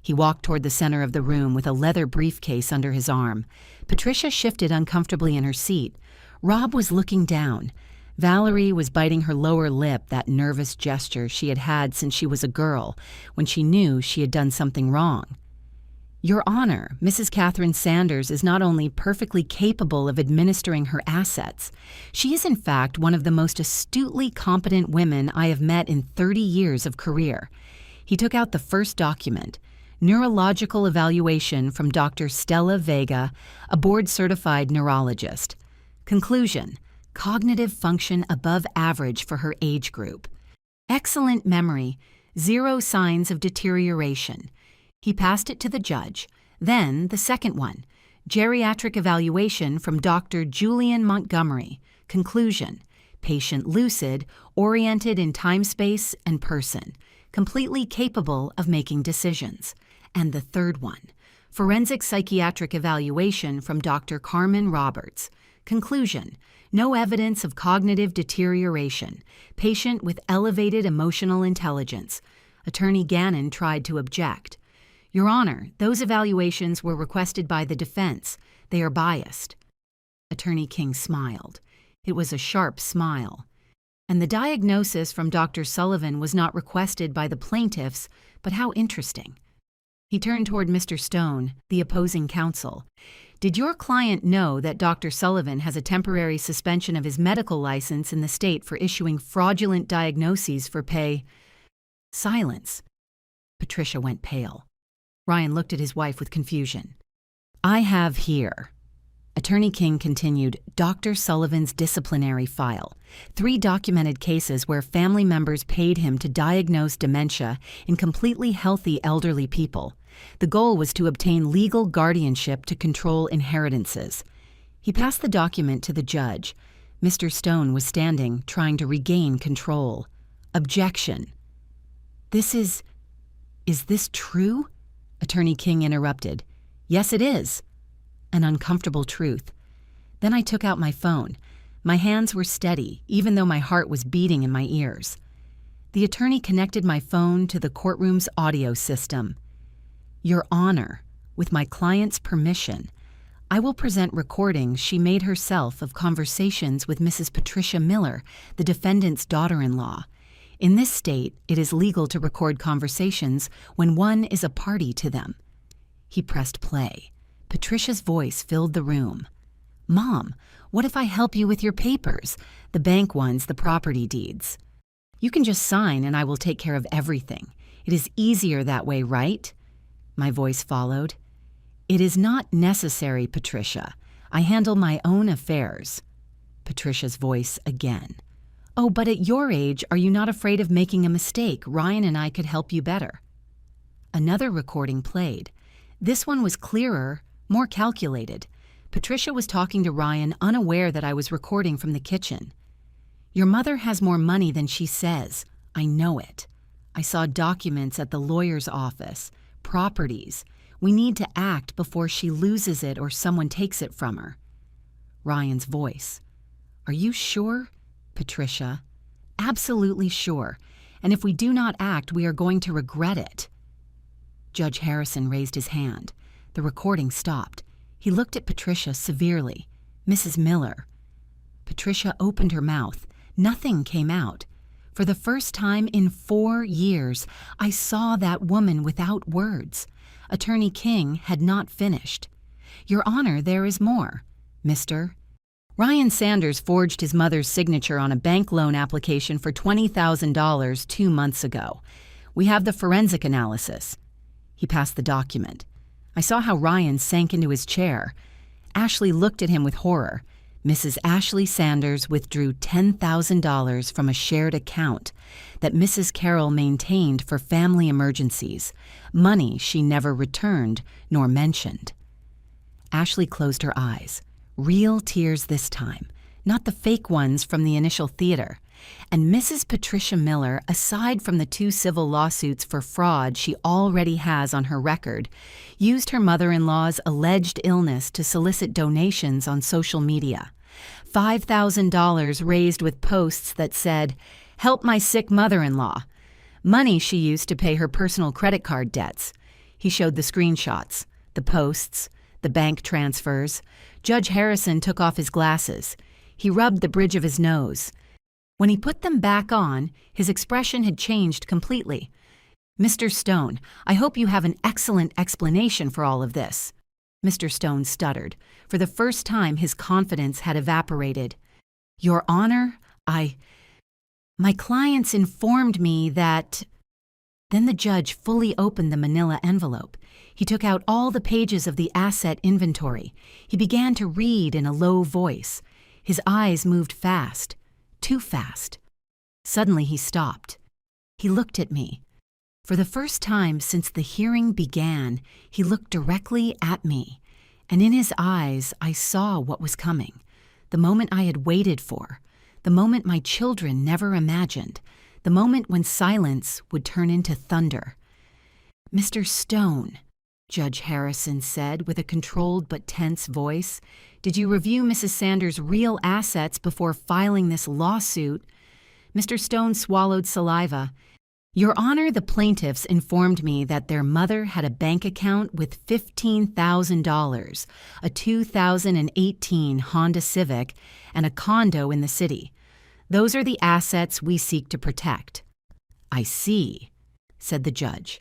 He walked toward the center of the room with a leather briefcase under his arm. Patricia shifted uncomfortably in her seat. Rob was looking down. Valerie was biting her lower lip, that nervous gesture she had had since she was a girl, when she knew she had done something wrong. "Your Honor, Mrs. Catherine Sanders is not only perfectly capable of administering her assets, she is in fact one of the most astutely competent women I have met in 30 years of career." He took out the first document, Neurological Evaluation from Dr. Stella Vega, a board-certified neurologist. Conclusion: cognitive function above average for her age group. Excellent memory, 0 signs of deterioration. He passed it to the judge. Then the second one, Geriatric Evaluation from Dr. Julian Montgomery. Conclusion: patient lucid, oriented in time, space, and person, completely capable of making decisions. And the third one, Forensic Psychiatric Evaluation from Dr. Carman Roberts. Conclusion: no evidence of cognitive deterioration. Patient with elevated emotional intelligence. Attorney Gannon tried to object. "Your Honor, those evaluations were requested by the defense. They are biased." Attorney King smiled. It was a sharp smile. And the diagnosis from Dr. Sullivan was not requested by the plaintiffs, but how interesting. He turned toward Mr. Stone, the opposing counsel. Did your client know that Dr. Sullivan has a temporary suspension of his medical license in the state for issuing fraudulent diagnoses for pay? Silence. Patricia went pale. Ryan looked at his wife with confusion. I have here, Attorney King continued, Dr. Sullivan's disciplinary file. 3 documented cases where family members paid him to diagnose dementia in completely healthy elderly people. The goal was to obtain legal guardianship to control inheritances. He passed the document to the judge. Mr. Stone was standing, trying to regain control. Objection. Is this true? Attorney King interrupted. Yes, it is. An uncomfortable truth. Then I took out my phone. My hands were steady, even though my heart was beating in my ears. The attorney connected my phone to the courtroom's audio system. Your Honor, with my client's permission, I will present recordings she made herself of conversations with Mrs. Patricia Miller, the defendant's daughter-in-law. In this state, it is legal to record conversations when one is a party to them. He pressed play. Patricia's voice filled the room. Mom, what if I help you with your papers? The bank ones, the property deeds. You can just sign and I will take care of everything. It is easier that way, right? My voice followed. It is not necessary, Patricia. I handle my own affairs. Patricia's voice again. Oh, but at your age, are you not afraid of making a mistake? Ryan and I could help you better. Another recording played. This one was clearer, more calculated. Patricia was talking to Ryan, unaware that I was recording from the kitchen. Your mother has more money than she says. I know it. I saw documents at the lawyer's office, properties. We need to act before she loses it or someone takes it from her. Ryan's voice. Are you sure, Patricia? Absolutely sure. And if we do not act, we are going to regret it. Judge Harrison raised his hand. The recording stopped. He looked at Patricia severely. Mrs. Miller. Patricia opened her mouth. Nothing came out. For the first time in 4 years, I saw that woman without words. Attorney King had not finished. Your Honor, there is more. Mr. Ryan Sanders forged his mother's signature on a bank loan application for $20,000 2 months ago. We have the forensic analysis. He passed the document. I saw how Ryan sank into his chair. Ashley looked at him with horror. Mrs. Ashley Sanders withdrew $10,000 from a shared account that Mrs. Carroll maintained for family emergencies, money she never returned nor mentioned. Ashley closed her eyes. Real tears this time, not the fake ones from the initial theater. And Mrs. Patricia Miller, aside from the 2 civil lawsuits for fraud she already has on her record, used her mother-in-law's alleged illness to solicit donations on social media. $5,000 raised with posts that said, "Help my sick mother-in-law." Money she used to pay her personal credit card debts. He showed the screenshots, the posts, the bank transfers. Judge Harrison took off his glasses. He rubbed the bridge of his nose. When he put them back on, his expression had changed completely. Mr. Stone, I hope you have an excellent explanation for all of this. Mr. Stone stuttered. For the first time, his confidence had evaporated. Your Honor, my clients informed me that... Then the judge fully opened the manila envelope. He took out all the pages of the asset inventory. He began to read in a low voice. His eyes moved fast. Too fast. Suddenly he stopped. He looked at me. For the first time since the hearing began, he looked directly at me, and in his eyes I saw what was coming, the moment I had waited for, the moment my children never imagined, the moment when silence would turn into thunder. Mr. Stone, Judge Harrison said with a controlled but tense voice, did you review Mrs. Sanders' real assets before filing this lawsuit? Mr. Stone swallowed saliva. Your Honor, the plaintiffs informed me that their mother had a bank account with $15,000, a 2018 Honda Civic, and a condo in the city. Those are the assets we seek to protect. I see, said the judge.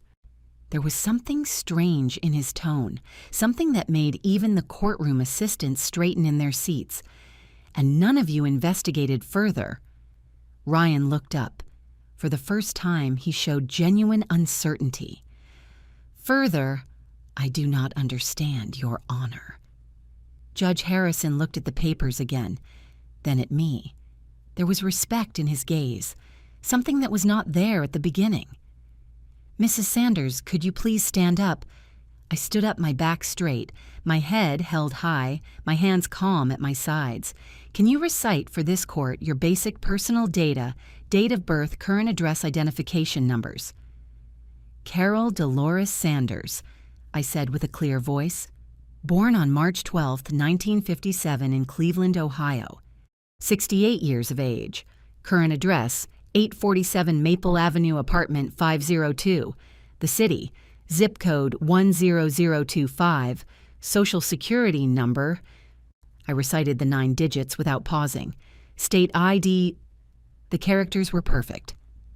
There was something strange in his tone, something that made even the courtroom assistants straighten in their seats. And none of you investigated further. Ryan looked up. For the first time, he showed genuine uncertainty. Further, I do not understand, Your Honor. Judge Harrison looked at the papers again, then at me. There was respect in his gaze, something that was not there at the beginning. Mrs. Sanders, could you please stand up? I stood up, my back straight, my head held high, my hands calm at my sides. Can you recite for this court your basic personal data, date of birth, current address identification numbers? Carol Dolores Sanders, I said with a clear voice. Born on March 12, 1957 in Cleveland, Ohio. 68 years of age. Current address, 847 Maple Avenue, apartment 502. The city, zip code 10025. Social security number. I recited the 9 digits without pausing. State ID. The characters were perfect.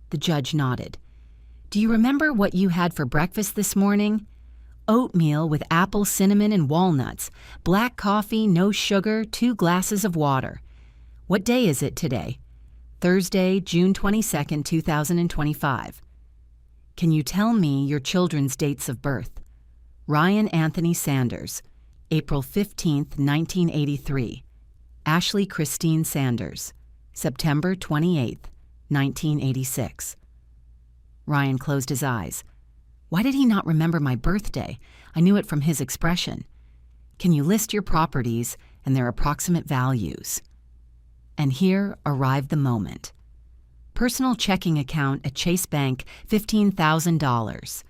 The judge nodded. Do you remember what you had for breakfast this morning? Oatmeal with apple, cinnamon, and walnuts. Black coffee, no sugar, 2 glasses of water. What day is it today? Thursday, June 22nd, 2025. Can you tell me your children's dates of birth? Ryan Anthony Sanders, April 15th, 1983. Ashley Christine Sanders, September 28th, 1986. Ryan closed his eyes. Why did he not remember my birthday? I knew it from his expression. Can you list your properties and their approximate values? And here arrived the moment. Personal checking account at Chase Bank, $15,000.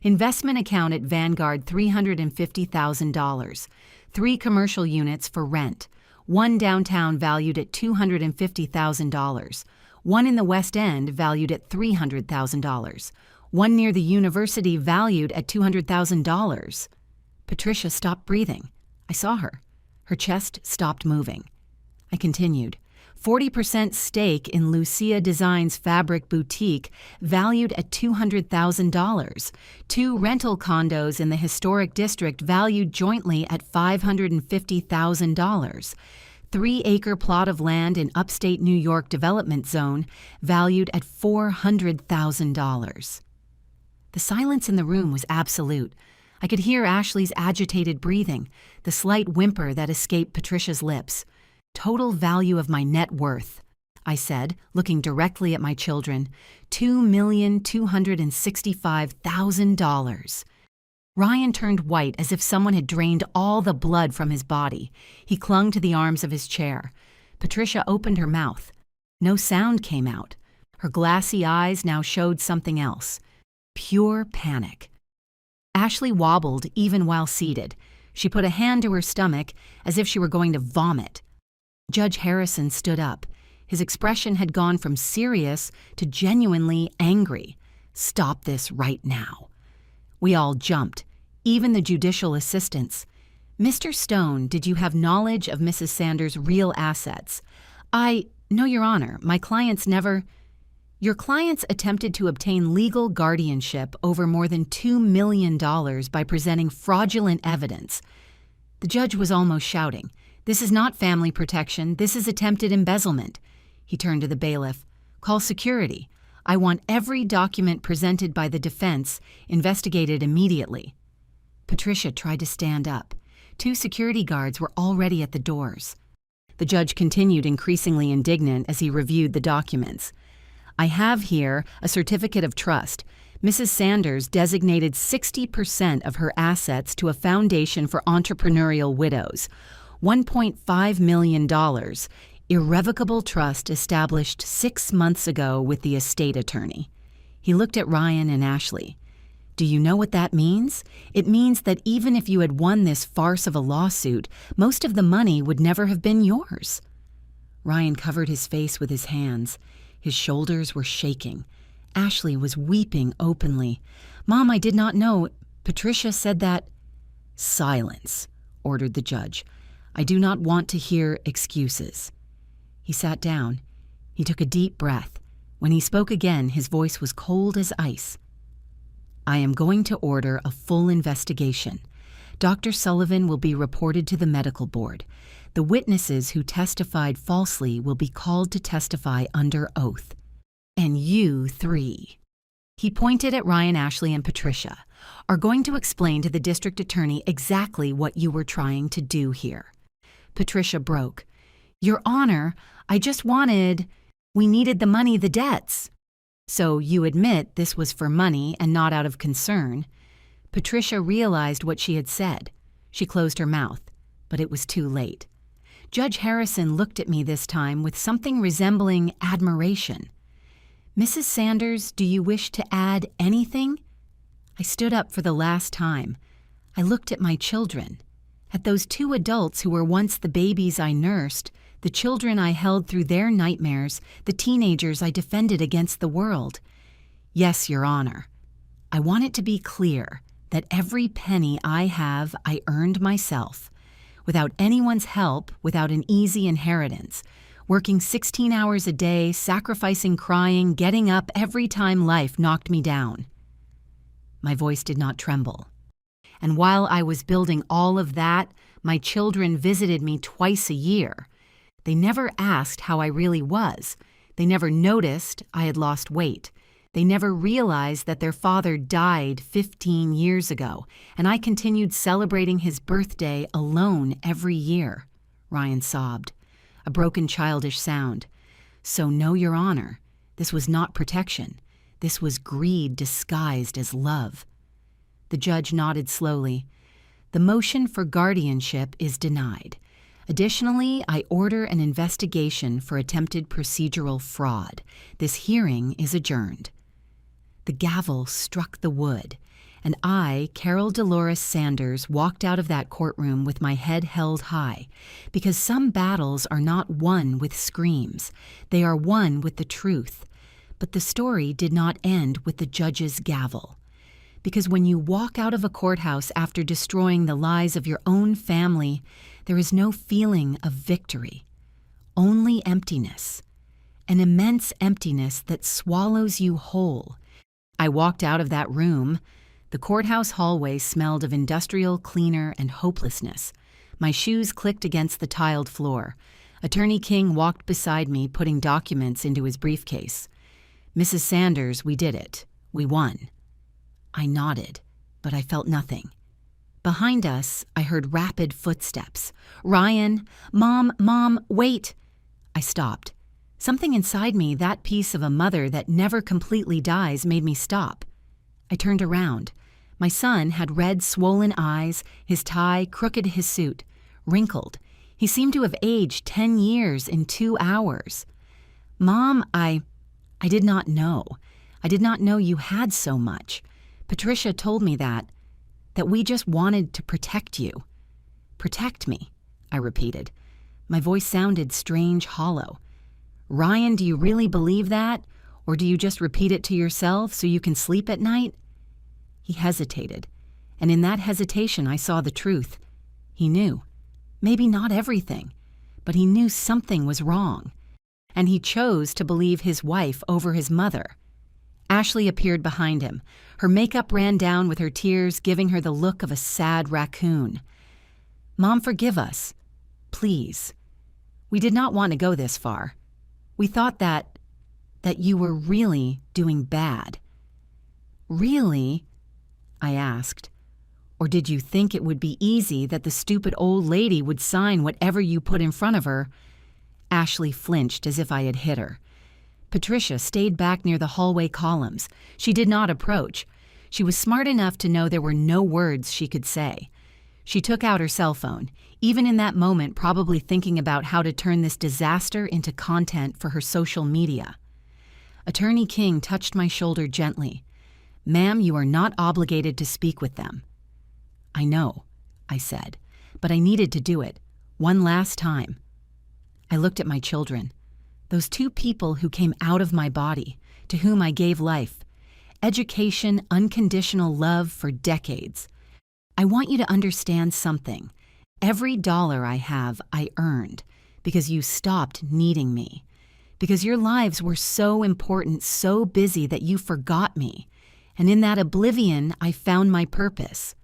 Investment account at Vanguard, $350,000. 3 commercial units for rent. 1 downtown valued at $250,000. 1 in the West End valued at $300,000. 1 near the university valued at $200,000. Patricia stopped breathing. I saw her. Her chest stopped moving. I continued. 40% stake in Lucia Designs Fabric Boutique valued at $200,000. 2 rental condos in the historic district valued jointly at $550,000. 3-acre plot of land in upstate New York development zone valued at $400,000. The silence in the room was absolute. I could hear Ashley's agitated breathing, the slight whimper that escaped Patricia's lips. Total value of my net worth, I said, looking directly at my children, $2,265,000. Ryan turned white as if someone had drained all the blood from his body. He clung to the arms of his chair. Patricia opened her mouth. No sound came out. Her glassy eyes now showed something else. Pure panic. Ashley wobbled even while seated. She put a hand to her stomach as if she were going to vomit. Judge Harrison stood up. His expression had gone from serious to genuinely angry. Stop this right now. We all jumped, even the judicial assistants. Mr. Stone, did you have knowledge of Mrs. Sanders' real assets? No, Your Honor, my clients never... Your clients attempted to obtain legal guardianship over more than $2 million by presenting fraudulent evidence. The judge was almost shouting. This is not family protection. This is attempted embezzlement. He turned to the bailiff. Call security. I want every document presented by the defense investigated immediately. Patricia tried to stand up. 2 security guards were already at the doors. The judge continued, increasingly indignant as he reviewed the documents. I have here a certificate of trust. Mrs. Sanders designated 60% of her assets to a foundation for entrepreneurial widows. $1.5 million, irrevocable trust established 6 months ago with the estate attorney. He looked at Ryan and Ashley. Do you know what that means? It means that even if you had won this farce of a lawsuit, most of the money would never have been yours. Ryan covered his face with his hands. His shoulders were shaking. Ashley was weeping openly. Mom, I did not know. Patricia said that. Silence, ordered the judge. I do not want to hear excuses. He sat down. He took a deep breath. When he spoke again, his voice was cold as ice. I am going to order a full investigation. Dr. Sullivan will be reported to the medical board. The witnesses who testified falsely will be called to testify under oath. And you three," he pointed at Ryan, Ashley, and Patricia, "are going to explain to the district attorney exactly what you were trying to do here." Patricia broke. "Your Honor, we needed the money, the debts." "So you admit this was for money and not out of concern?" Patricia realized what she had said. She closed her mouth, but it was too late. Judge Harrison looked at me this time with something resembling admiration. "Mrs. Sanders, do you wish to add anything?" I stood up for the last time. I looked at my children, at those two adults who were once the babies I nursed, the children I held through their nightmares, the teenagers I defended against the world. "Yes, Your Honor. I want it to be clear that every penny I have, I earned myself, without anyone's help, without an easy inheritance, working 16 hours a day, sacrificing crying, getting up every time life knocked me down." My voice did not tremble. "And while I was building all of that, my children visited me twice a year. They never asked how I really was. They never noticed I had lost weight. They never realized that their father died 15 years ago, and I continued celebrating his birthday alone every year." Ryan sobbed, a broken childish sound. "So no, Your Honor, this was not protection. This was greed disguised as love." The judge nodded slowly. "The motion for guardianship is denied. Additionally, I order an investigation for attempted procedural fraud. This hearing is adjourned." The gavel struck the wood, and I, Carol Dolores Sanders, walked out of that courtroom with my head held high, because some battles are not won with screams. They are won with the truth. But the story did not end with the judge's gavel. Because when you walk out of a courthouse after destroying the lives of your own family, there is no feeling of victory, only emptiness, an immense emptiness that swallows you whole. I walked out of that room. The courthouse hallway smelled of industrial cleaner and hopelessness. My shoes clicked against the tiled floor. Attorney King walked beside me, putting documents into his briefcase. "Mrs. Sanders, we did it. We won." I nodded, but I felt nothing. Behind us, I heard rapid footsteps. "Ryan! Mom, wait!" I stopped. Something inside me, that piece of a mother that never completely dies, made me stop. I turned around. My son had red, swollen eyes, his tie crooked, his suit wrinkled. He seemed to have aged 10 years in 2 hours. "Mom, I did not know. I did not know you had so much. Patricia told me that we just wanted to protect you." "Protect me," I repeated. My voice sounded strange, hollow. "Ryan, do you really believe that? Or do you just repeat it to yourself so you can sleep at night?" He hesitated, and in that hesitation I saw the truth. He knew. Maybe not everything, but he knew something was wrong. And he chose to believe his wife over his mother. Ashley appeared behind him. Her makeup ran down with her tears, giving her the look of a sad raccoon. "Mom, forgive us. Please. We did not want to go this far. We thought that you were really doing bad." "Really?" I asked. "Or did you think it would be easy, that the stupid old lady would sign whatever you put in front of her?" Ashley flinched as if I had hit her. Patricia stayed back near the hallway columns. She did not approach. She was smart enough to know there were no words she could say. She took out her cell phone, even in that moment probably thinking about how to turn this disaster into content for her social media. Attorney King touched my shoulder gently. "Ma'am, you are not obligated to speak with them." "I know," I said, "but I needed to do it. One last time." I looked at my children. Those two people who came out of my body, to whom I gave life. Education, unconditional love for decades. I want you to understand something. Every dollar I have, I earned, because you stopped needing me. Because your lives were so important, so busy that you forgot me. And in that oblivion, I found my purpose.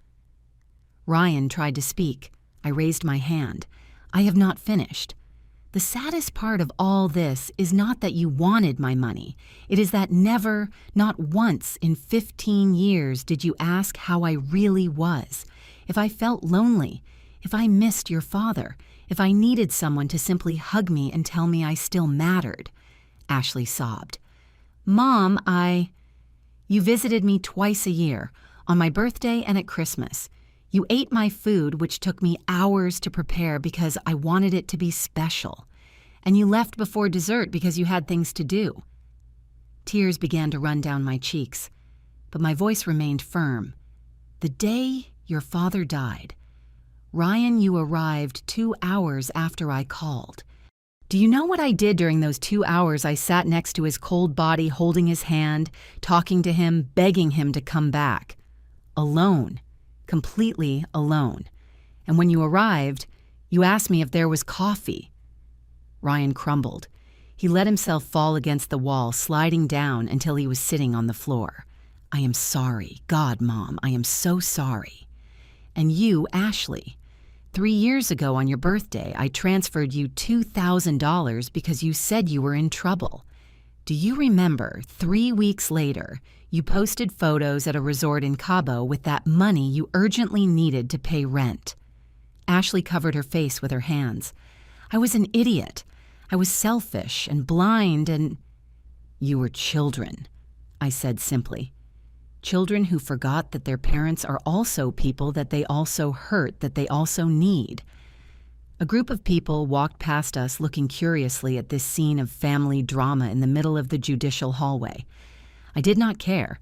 Ryan tried to speak. I raised my hand. I have not finished. The saddest part of all this is not that you wanted my money. It is that never, not once in 15 years did you ask how I really was, if I felt lonely, if I missed your father, if I needed someone to simply hug me and tell me I still mattered. Ashley sobbed. Mom, You visited me twice a year, on my birthday and at Christmas. You ate my food, which took me hours to prepare because I wanted it to be special. And you left before dessert because you had things to do. Tears began to run down my cheeks, but my voice remained firm. The day your father died, Ryan, you arrived 2 hours after I called. Do you know what I did during those 2 hours I sat next to his cold body, holding his hand, talking to him, begging him to come back? Alone. Completely alone. And when you arrived, you asked me if there was coffee. Ryan crumbled. He let himself fall against the wall, sliding down until he was sitting on the floor. I am sorry. God, Mom, I am so sorry. And you, Ashley, 3 years ago on your birthday, I transferred you $2,000 because you said you were in trouble. Do you remember 3 weeks later, you posted photos at a resort in Cabo with that money you urgently needed to pay rent? Ashley covered her face with her hands. I was an idiot. I was selfish and blind and... You were children, I said simply. Children who forgot that their parents are also people that they also hurt, that they also need. A group of people walked past us looking curiously at this scene of family drama in the middle of the judicial hallway. I did not care.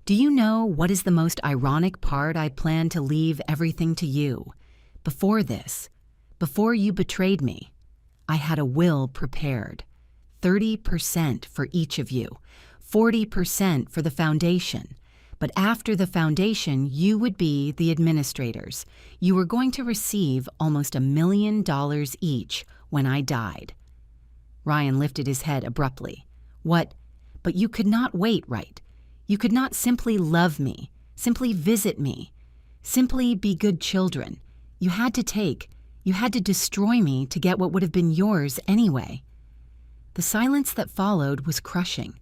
Do you know what is the most ironic part? I planned to leave everything to you. Before this, before you betrayed me, I had a will prepared. 30% for each of you, 40% for the foundation. But after the foundation, you would be the administrators. You were going to receive almost $1 million each when I died. Ryan lifted his head abruptly. What? But you could not wait, right? You could not simply love me, simply visit me, simply be good children. You had to destroy me to get what would have been yours anyway. The silence that followed was crushing.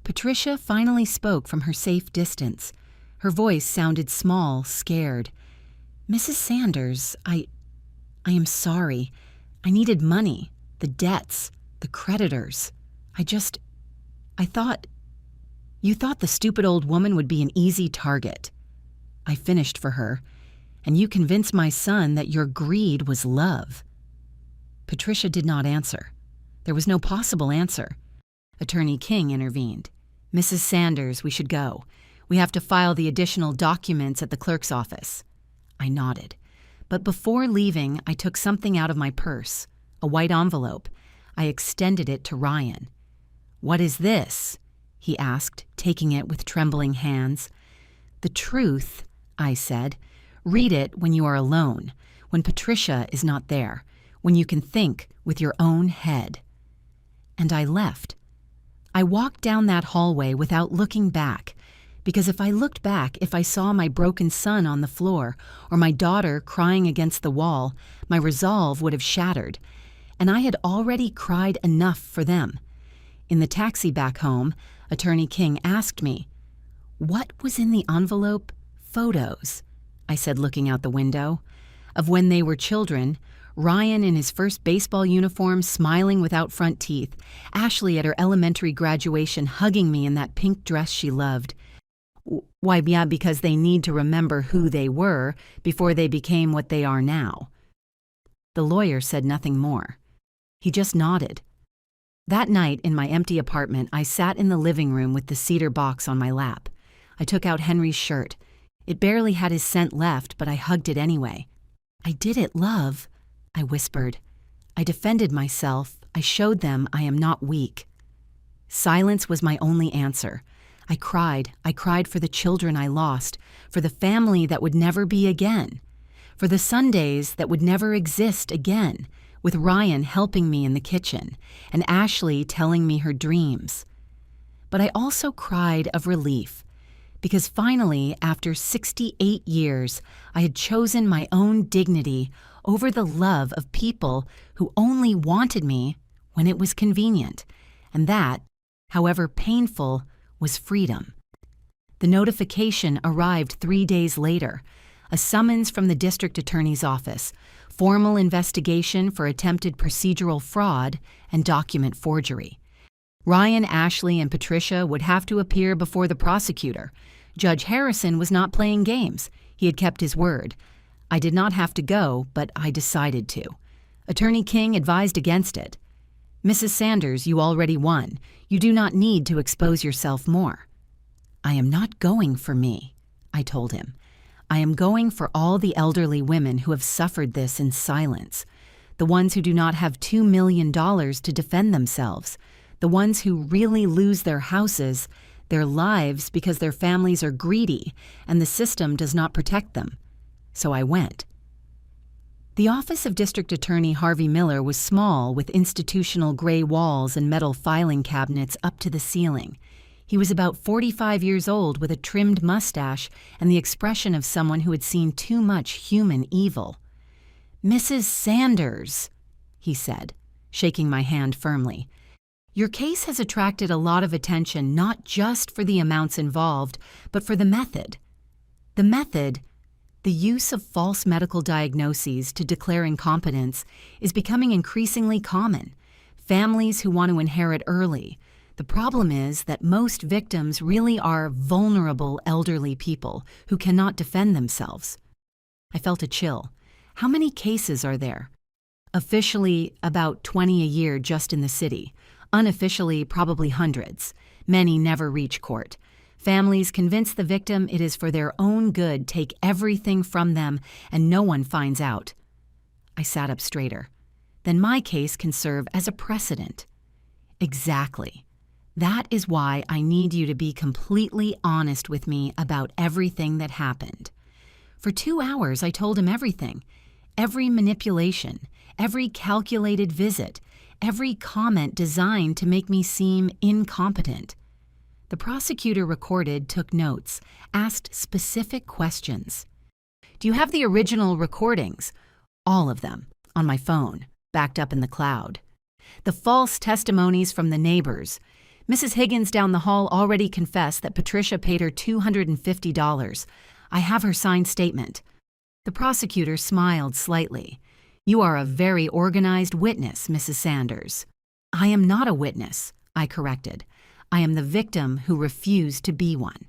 Patricia finally spoke from her safe distance. Her voice sounded small, scared. Mrs. Sanders, I am sorry. I needed money, the debts, the creditors. You thought the stupid old woman would be an easy target. I finished for her, and you convinced my son that your greed was love. Patricia did not answer. There was no possible answer. Attorney King intervened. Mrs. Sanders, we should go. We have to file the additional documents at the clerk's office. I nodded. But before leaving, I took something out of my purse, a white envelope. I extended it to Ryan. What is this? He asked, taking it with trembling hands. The truth, I said. Read it when you are alone, when Patricia is not there, when you can think with your own head. And I left. I walked down that hallway without looking back, because if I looked back, if I saw my broken son on the floor or my daughter crying against the wall, my resolve would have shattered, and I had already cried enough for them. In the taxi back home, Attorney King asked me, "What was in the envelope?" "Photos," I said, looking out the window, "of when they were children. Ryan in his first baseball uniform, smiling without front teeth. Ashley at her elementary graduation, hugging me in that pink dress she loved. Why, yeah, because they need to remember who they were before they became what they are now." The lawyer said nothing more. He just nodded. That night in my empty apartment, I sat in the living room with the cedar box on my lap. I took out Henry's shirt. It barely had his scent left, but I hugged it anyway. "I did it, love," I whispered. I defended myself. I showed them I am not weak. Silence was my only answer. I cried. I cried for the children I lost, for the family that would never be again, for the Sundays that would never exist again, with Ryan helping me in the kitchen and Ashley telling me her dreams. But I also cried of relief, because finally, after 68 years, I had chosen my own dignity over the love of people who only wanted me when it was convenient, and that, however painful, was freedom. The notification arrived 3 days later, a summons from the district attorney's office, formal investigation for attempted procedural fraud and document forgery. Ryan, Ashley, and Patricia would have to appear before the prosecutor. Judge Harrison was not playing games. He had kept his word. I did not have to go, but I decided to. Attorney King advised against it. Mrs. Sanders, you already won. You do not need to expose yourself more. I am not going for me, I told him. I am going for all the elderly women who have suffered this in silence, the ones who do not have $2 million to defend themselves, the ones who really lose their houses, their lives because their families are greedy and the system does not protect them. So I went. The office of District Attorney Harvey Miller was small, with institutional gray walls and metal filing cabinets up to the ceiling. He was about 45 years old with a trimmed mustache and the expression of someone who had seen too much human evil. "Mrs. Sanders," he said, shaking my hand firmly. "Your case has attracted a lot of attention not just for the amounts involved, but for the method. The method, the use of false medical diagnoses to declare incompetence, is becoming increasingly common. Families who want to inherit early. The problem is that most victims really are vulnerable elderly people who cannot defend themselves." I felt a chill. How many cases are there? Officially, about 20 a year just in the city. Unofficially, probably hundreds. Many never reach court. Families convince the victim it is for their own good, take everything from them, and no one finds out. I sat up straighter. Then my case can serve as a precedent. Exactly. That is why I need you to be completely honest with me about everything that happened. For 2 hours, I told him everything. Every manipulation, every calculated visit, every comment designed to make me seem incompetent. The prosecutor recorded, took notes, asked specific questions. "Do you have the original recordings?" "All of them, on my phone, backed up in the cloud." "The false testimonies from the neighbors?" "Mrs. Higgins down the hall already confessed that Patricia paid her $250. I have her signed statement." The prosecutor smiled slightly. "You are a very organized witness, Mrs. Sanders." "I am not a witness," I corrected. "I am the victim who refused to be one."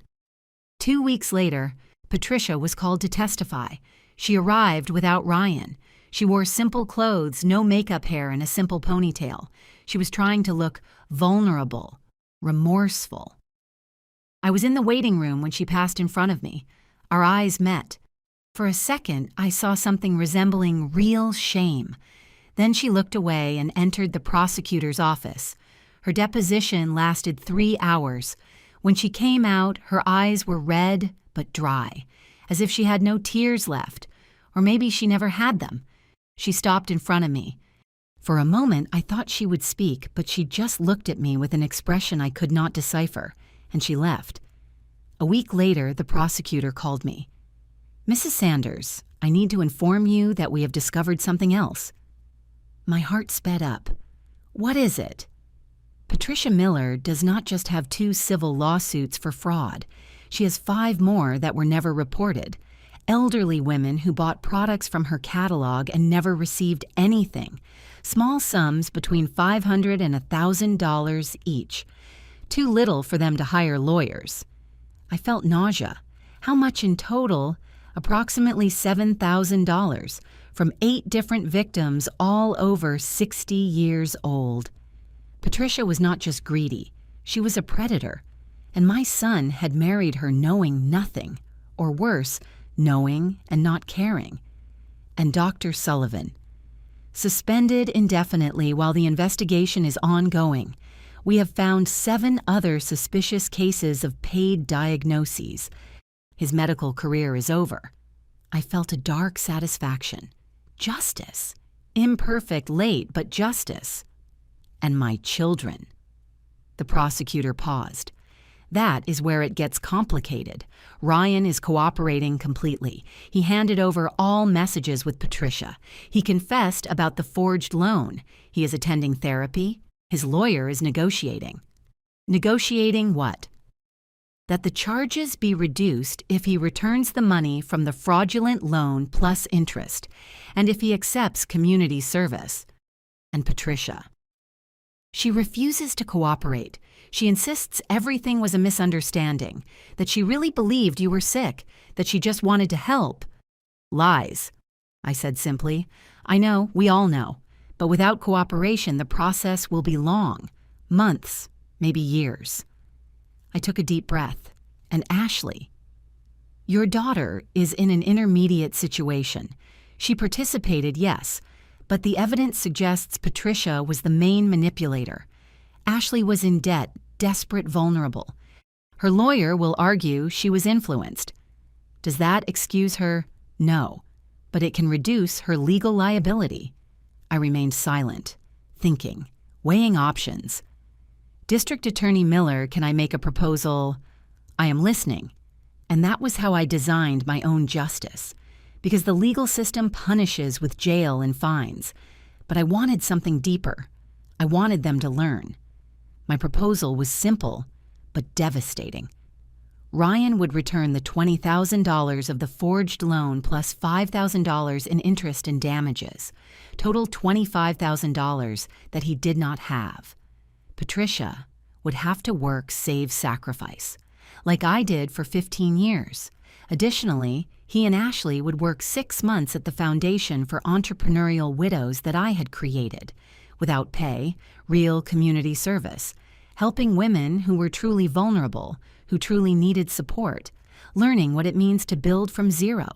2 weeks later, Patricia was called to testify. She arrived without Ryan. She wore simple clothes, no makeup, hair, and a simple ponytail. She was trying to look vulnerable, remorseful. I was in the waiting room when she passed in front of me. Our eyes met. For a second, I saw something resembling real shame. Then she looked away and entered the prosecutor's office. Her deposition lasted 3 hours. When she came out, her eyes were red but dry, as if she had no tears left, or maybe she never had them. She stopped in front of me. For a moment, I thought she would speak, but she just looked at me with an expression I could not decipher, and she left. A week later, the prosecutor called me. "Mrs. Sanders, I need to inform you that we have discovered something else." My heart sped up. "What is it?" "Patricia Miller does not just have 2 civil lawsuits for fraud. She has 5 more that were never reported. Elderly women who bought products from her catalog and never received anything. Small sums between $500 and $1,000 each. Too little for them to hire lawyers." I felt nausea. How much in total? Approximately $7,000 from 8 different victims, all over 60 years old. Patricia was not just greedy. She was a predator. And my son had married her knowing nothing, or worse, knowing and not caring. And Dr. Sullivan. Suspended indefinitely while the investigation is ongoing. We have found 7 other suspicious cases of paid diagnoses. His medical career is over. I felt a dark satisfaction. Justice. Imperfect, late, but justice. And my children. The prosecutor paused. That is where it gets complicated. Ryan is cooperating completely. He handed over all messages with Patricia. He confessed about the forged loan. He is attending therapy. His lawyer is negotiating. Negotiating what? That the charges be reduced if he returns the money from the fraudulent loan plus interest, and if he accepts community service. And Patricia. She refuses to cooperate. She insists everything was a misunderstanding, that she really believed you were sick, that she just wanted to help. Lies, I said simply. I know, we all know. But without cooperation, the process will be long. Months, maybe years. I took a deep breath. And Ashley. Your daughter is in an intermediate situation. She participated, yes, but the evidence suggests Patricia was the main manipulator. Ashley was in debt, desperate, vulnerable. Her lawyer will argue she was influenced. Does that excuse her? No, but it can reduce her legal liability. I remained silent, thinking, weighing options. District Attorney Miller, can I make a proposal? I am listening. And that was how I designed my own justice. Because the legal system punishes with jail and fines. But I wanted something deeper. I wanted them to learn. My proposal was simple, but devastating. Ryan would return the $20,000 of the forged loan plus $5,000 in interest and damages, total $25,000 that he did not have. Patricia would have to work save sacrifice, like I did for 15 years. Additionally, he and Ashley would work 6 months at the foundation for entrepreneurial widows that I had created, without pay, real community service, helping women who were truly vulnerable, who truly needed support, learning what it means to build from zero.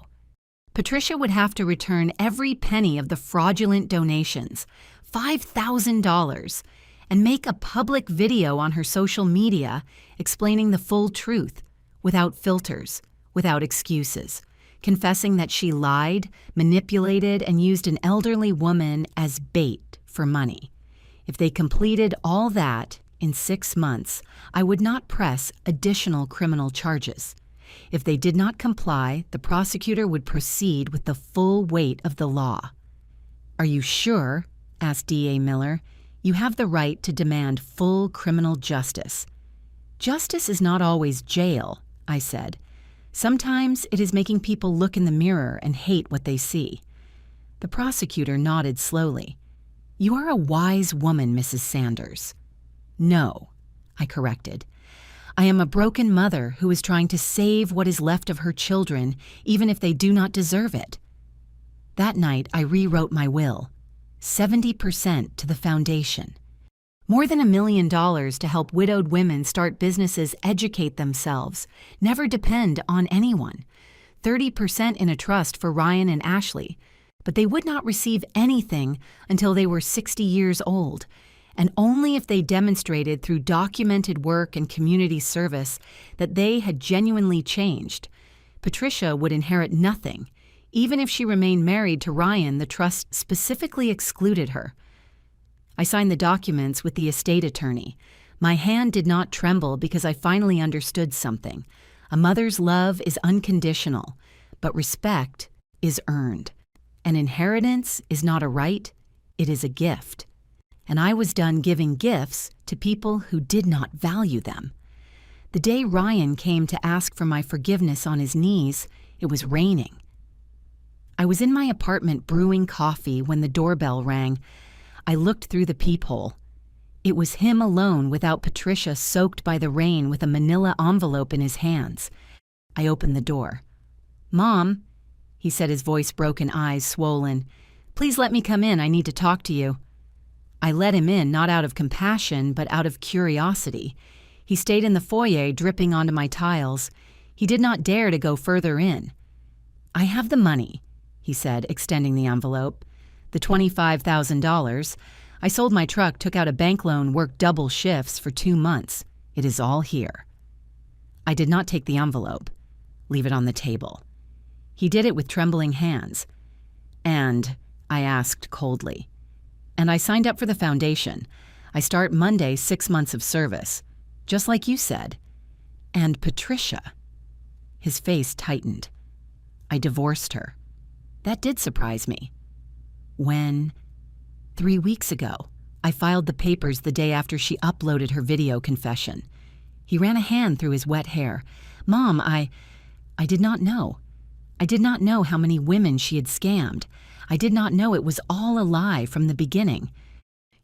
Patricia would have to return every penny of the fraudulent donations, $5,000, and make a public video on her social media explaining the full truth, without filters, without excuses, confessing that she lied, manipulated, and used an elderly woman as bait for money. If they completed all that in 6 months, I would not press additional criminal charges. If they did not comply, the prosecutor would proceed with the full weight of the law. Are you sure, asked D.A. Miller, you have the right to demand full criminal justice? Justice is not always jail, I said. Sometimes it is making people look in the mirror and hate what they see. The prosecutor nodded slowly. You are a wise woman, Mrs. Sanders. No, I corrected. I am a broken mother who is trying to save what is left of her children, even if they do not deserve it. That night, I rewrote my will. 70% to the foundation. More than $1 million to help widowed women start businesses, educate themselves, never depend on anyone. 30% in a trust for Ryan and Ashley, but they would not receive anything until they were 60 years old, and only if they demonstrated through documented work and community service that they had genuinely changed. Patricia would inherit nothing. Even if she remained married to Ryan, the trust specifically excluded her. I signed the documents with the estate attorney. My hand did not tremble because I finally understood something. A mother's love is unconditional, but respect is earned. An inheritance is not a right, it is a gift. And I was done giving gifts to people who did not value them. The day Ryan came to ask for my forgiveness on his knees, it was raining. I was in my apartment brewing coffee when the doorbell rang. I looked through the peephole. It was him alone without Patricia, soaked by the rain with a manila envelope in his hands. I opened the door. Mom, he said, his voice broken, eyes swollen. Please let me come in, I need to talk to you. I let him in, not out of compassion, but out of curiosity. He stayed in the foyer, dripping onto my tiles. He did not dare to go further in. I have the money, he said, extending the envelope. The $25,000. I sold my truck, took out a bank loan, worked double shifts for 2 months. It is all here. I did not take the envelope. Leave it on the table. He did it with trembling hands. And, I asked coldly. And I signed up for the foundation. I start Monday, 6 months of service. Just like you said. And Patricia. His face tightened. I divorced her. That did surprise me. When? 3 weeks ago. I filed the papers the day after she uploaded her video confession. He ran a hand through his wet hair. Mom, I did not know. I did not know how many women she had scammed. I did not know it was all a lie from the beginning.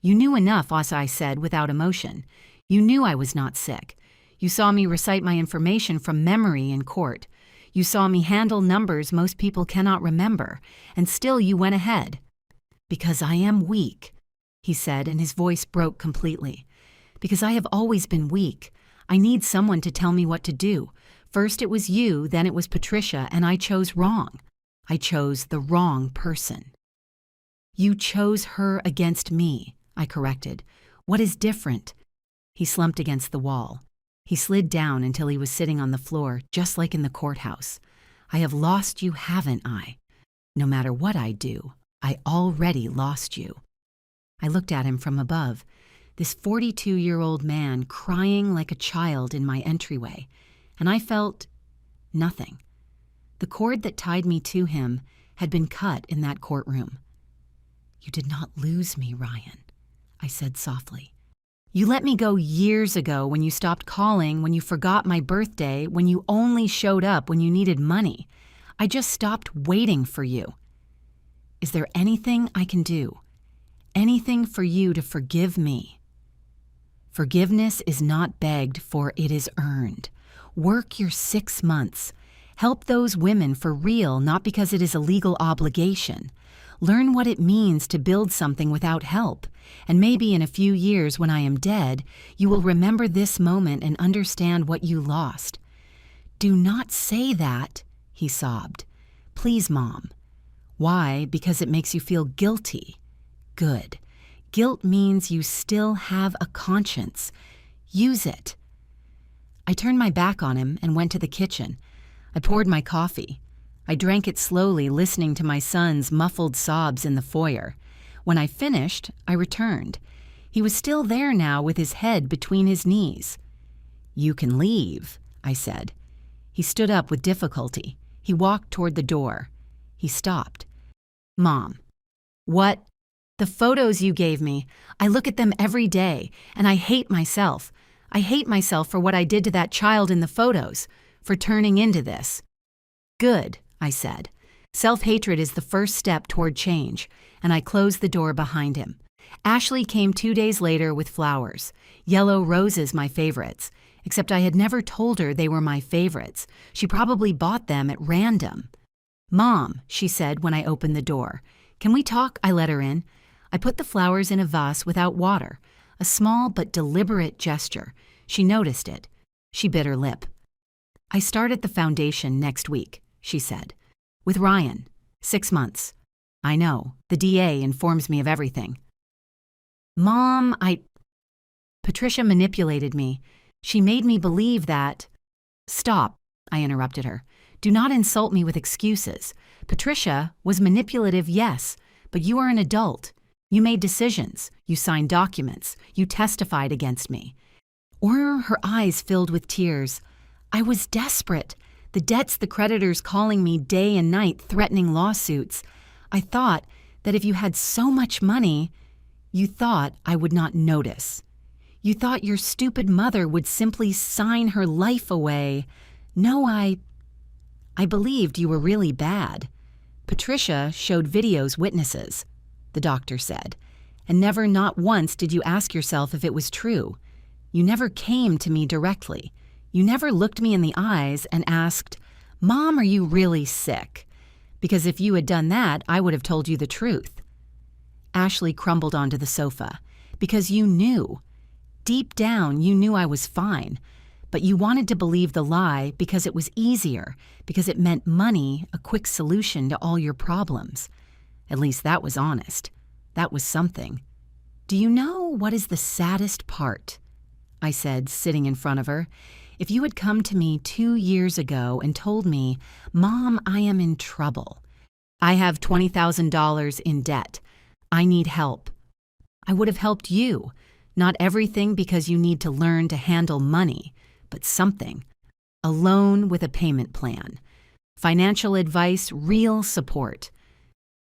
You knew enough, I said without emotion. You knew I was not sick. You saw me recite my information from memory in court. You saw me handle numbers most people cannot remember, and still you went ahead. Because I am weak, he said, and his voice broke completely. Because I have always been weak. I need someone to tell me what to do. First it was you, then it was Patricia, and I chose wrong. I chose the wrong person. You chose her against me, I corrected. What is different? He slumped against the wall. He slid down until he was sitting on the floor, just like in the courthouse. I have lost you, haven't I? No matter what I do, I already lost you. I looked at him from above, this 42-year-old man crying like a child in my entryway, and I felt nothing. The cord that tied me to him had been cut in that courtroom. You did not lose me, Ryan, I said softly. You let me go years ago when you stopped calling, when you forgot my birthday, when you only showed up when you needed money. I just stopped waiting for you. Is there anything I can do? Anything for you to forgive me? Forgiveness is not begged, for it is earned. Work your 6 months. Help those women for real, not because it is a legal obligation. Learn what it means to build something without help, and maybe in a few years when I am dead, you will remember this moment and understand what you lost. Do not say that, he sobbed. Please, Mom. Why? Because it makes you feel guilty. Good. Guilt means you still have a conscience. Use it. I turned my back on him and went to the kitchen. I poured my coffee. I drank it slowly, listening to my son's muffled sobs in the foyer. When I finished, I returned. He was still there now with his head between his knees. You can leave, I said. He stood up with difficulty. He walked toward the door. He stopped. Mom, what? The photos you gave me. I look at them every day, and I hate myself. I hate myself for what I did to that child in the photos, for turning into this. Good, I said. Self-hatred is the first step toward change, and I closed the door behind him. Ashley came 2 days later with flowers. Yellow roses, my favorites. Except I had never told her they were my favorites. She probably bought them at random. Mom, she said when I opened the door. Can we talk? I let her in. I put the flowers in a vase without water. A small but deliberate gesture. She noticed it. She bit her lip. I start at the foundation next week, she said. With Ryan. 6 months. I know. The DA informs me of everything. Mom, Patricia manipulated me. She made me believe that... Stop, I interrupted her. Do not insult me with excuses. Patricia was manipulative, yes, but you are an adult. You made decisions. You signed documents. You testified against me. Or her eyes filled with tears. I was desperate. The debts, the creditors calling me day and night, threatening lawsuits. I thought that if you had so much money, you thought I would not notice. You thought your stupid mother would simply sign her life away. No, I believed you were really bad. Patricia showed videos witnesses, the doctor said, and never, not once, did you ask yourself if it was true. You never came to me directly. You never looked me in the eyes and asked, Mom, are you really sick? Because if you had done that, I would have told you the truth. Ashley crumbled onto the sofa. Because you knew. Deep down, you knew I was fine. But you wanted to believe the lie because it was easier, because it meant money, a quick solution to all your problems. At least that was honest. That was something. Do you know what is the saddest part? I said, sitting in front of her. If you had come to me 2 years ago and told me, Mom, I am in trouble. I have $20,000 in debt. I need help. I would have helped you. Not everything because you need to learn to handle money, but something. a loan with a payment plan. Financial advice, real support.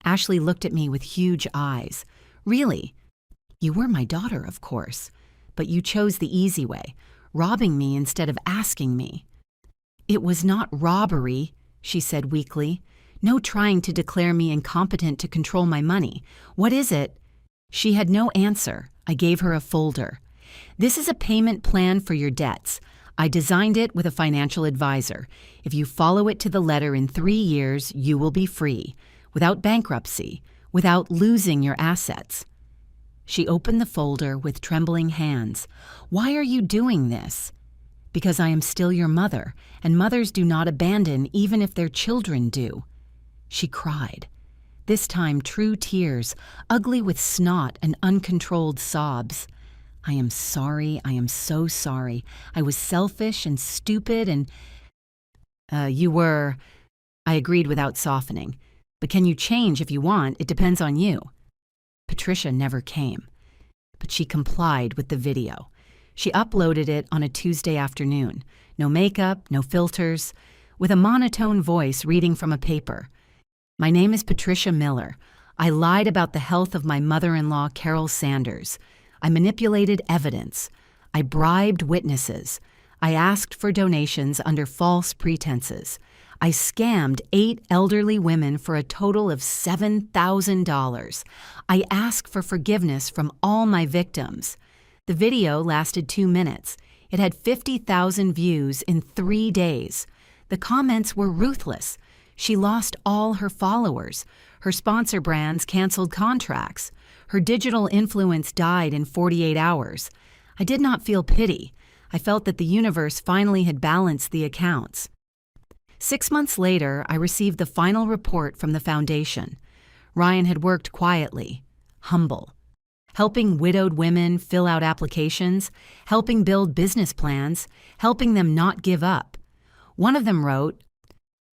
Ashley looked at me with huge eyes. Really? You were my daughter, of course, but you chose the easy way, robbing me instead of asking me. It was not robbery, she said weakly. No trying to declare me incompetent to control my money. What is it? She had no answer. I gave her a folder. This is a payment plan for your debts. I designed it with a financial advisor. If you follow it to the letter in 3 years, you will be free, without bankruptcy, without losing your assets. She opened the folder with trembling hands. Why are you doing this? Because I am still your mother, and mothers do not abandon even if their children do. She cried. This time true tears, ugly with snot and uncontrolled sobs. I am sorry, I am so sorry. I was selfish and stupid and... You were... I agreed without softening. But can you change if you want? It depends on you. Patricia never came. But she complied with the video. She uploaded it on a Tuesday afternoon. No makeup, no filters, with a monotone voice reading from a paper. My name is Patricia Miller. I lied about the health of my mother-in-law, Carol Sanders. I manipulated evidence. I bribed witnesses. I asked for donations under false pretenses. I scammed 8 elderly women for a total of $7,000. I asked for forgiveness from all my victims. The video lasted 2 minutes. It had 50,000 views in 3 days. The comments were ruthless. She lost all her followers. Her sponsor brands canceled contracts. Her digital influence died in 48 hours. I did not feel pity. I felt that the universe finally had balanced the accounts. 6 months later, I received the final report from the foundation. Ryan had worked quietly, humble, helping widowed women fill out applications, helping build business plans, helping them not give up. One of them wrote,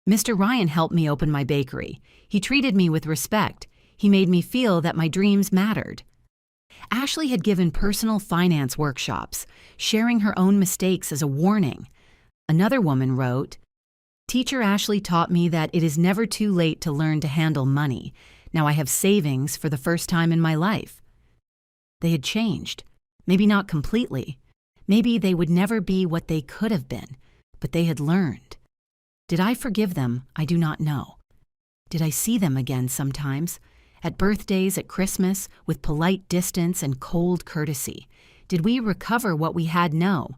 Mr. Ryan helped me open my bakery. He treated me with respect. He made me feel that my dreams mattered. Ashley had given personal finance workshops, sharing her own mistakes as a warning. Another woman wrote, Teacher Ashley taught me that it is never too late to learn to handle money. Now I have savings for the first time in my life. They had changed. Maybe not completely. Maybe they would never be what they could have been, but they had learned. Did I forgive them? I do not know. Did I see them again sometimes? At birthdays, at Christmas, with polite distance and cold courtesy? Did we recover what we had? No.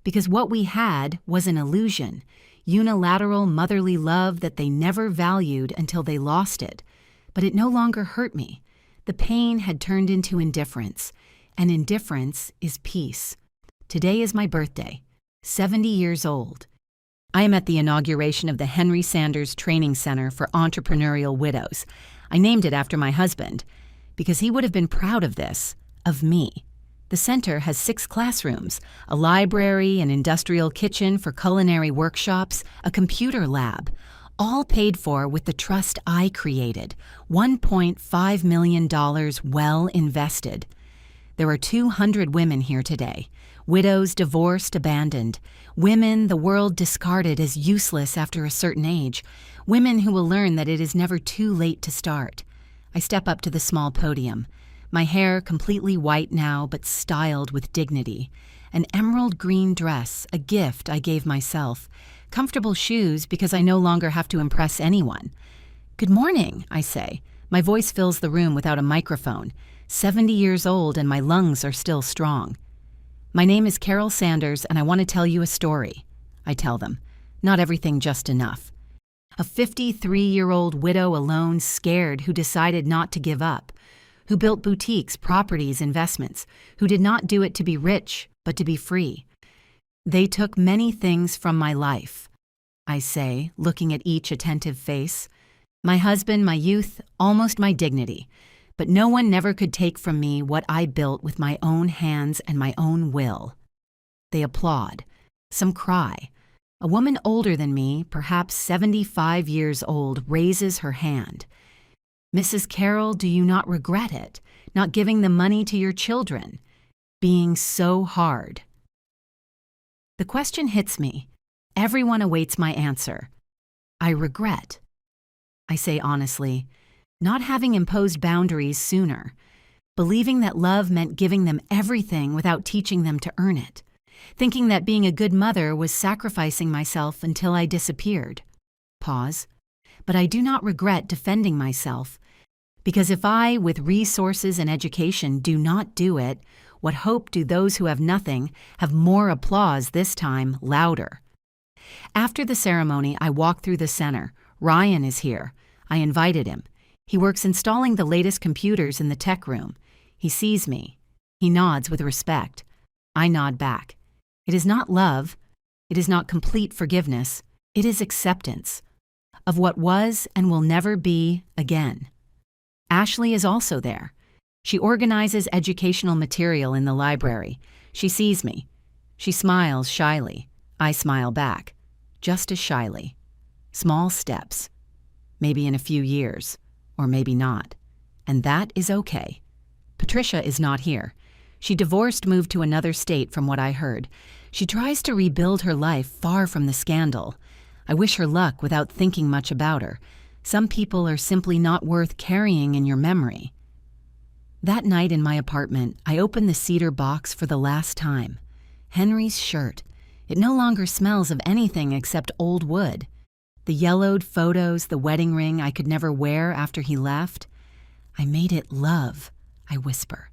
Because what we had was an illusion, unilateral motherly love that they never valued until they lost it. But it no longer hurt me. The pain had turned into indifference, and indifference is peace. Today is my birthday, 70 years old. I am at the inauguration of the Henry Sanders Training Center for Entrepreneurial Widows. I named it after my husband, because he would have been proud of this, of me. The center has 6 classrooms, a library, an industrial kitchen for culinary workshops, a computer lab, all paid for with the trust I created, $1.5 million well invested. There are 200 women here today, widows, divorced, abandoned, women the world discarded as useless after a certain age, women who will learn that it is never too late to start. I step up to the small podium, my hair completely white now but styled with dignity, an emerald green dress, a gift I gave myself, comfortable shoes because I no longer have to impress anyone. Good morning, I say. My voice fills the room without a microphone. 70 years old and my lungs are still strong. My name is Carol Sanders and I want to tell you a story. I tell them. Not everything just enough. A 53-year-old widow alone, scared, who decided not to give up, who built boutiques, properties, investments, who did not do it to be rich, but to be free. They took many things from my life, I say, looking at each attentive face. My husband, my youth, almost my dignity. But no one never could take from me what I built with my own hands and my own will. They applaud. Some cry. A woman older than me, perhaps 75 years old, raises her hand. Mrs. Carroll, do you not regret it? Not giving the money to your children? Being so hard? The question hits me. everyone awaits my answer. I regret. I say honestly, not having imposed boundaries sooner, believing that love meant giving them everything without teaching them to earn it, thinking that being a good mother was sacrificing myself until I disappeared. Pause. But I do not regret defending myself, because if I, with resources and education, do not do it, what hope do those who have nothing have more applause, this time louder? After the ceremony, I walk through the center. Ryan is here. I invited him. He works installing the latest computers in the tech room. He sees me. He nods with respect. I nod back. It is not love. It is not complete forgiveness. It is acceptance of what was and will never be again. Ashley is also there. She organizes educational material in the library. She sees me. She smiles shyly. I smile back, just as shyly. Small steps. Maybe in a few years, or maybe not. And that is okay. Patricia is not here. She divorced, moved to another state from what I heard. She tries to rebuild her life far from the scandal. I wish her luck without thinking much about her. Some people are simply not worth carrying in your memory. That night in my apartment, I opened the cedar box for the last time. Henry's shirt. It no longer smells of anything except old wood. The yellowed photos, the wedding ring I could never wear after he left. I made it love, I whisper.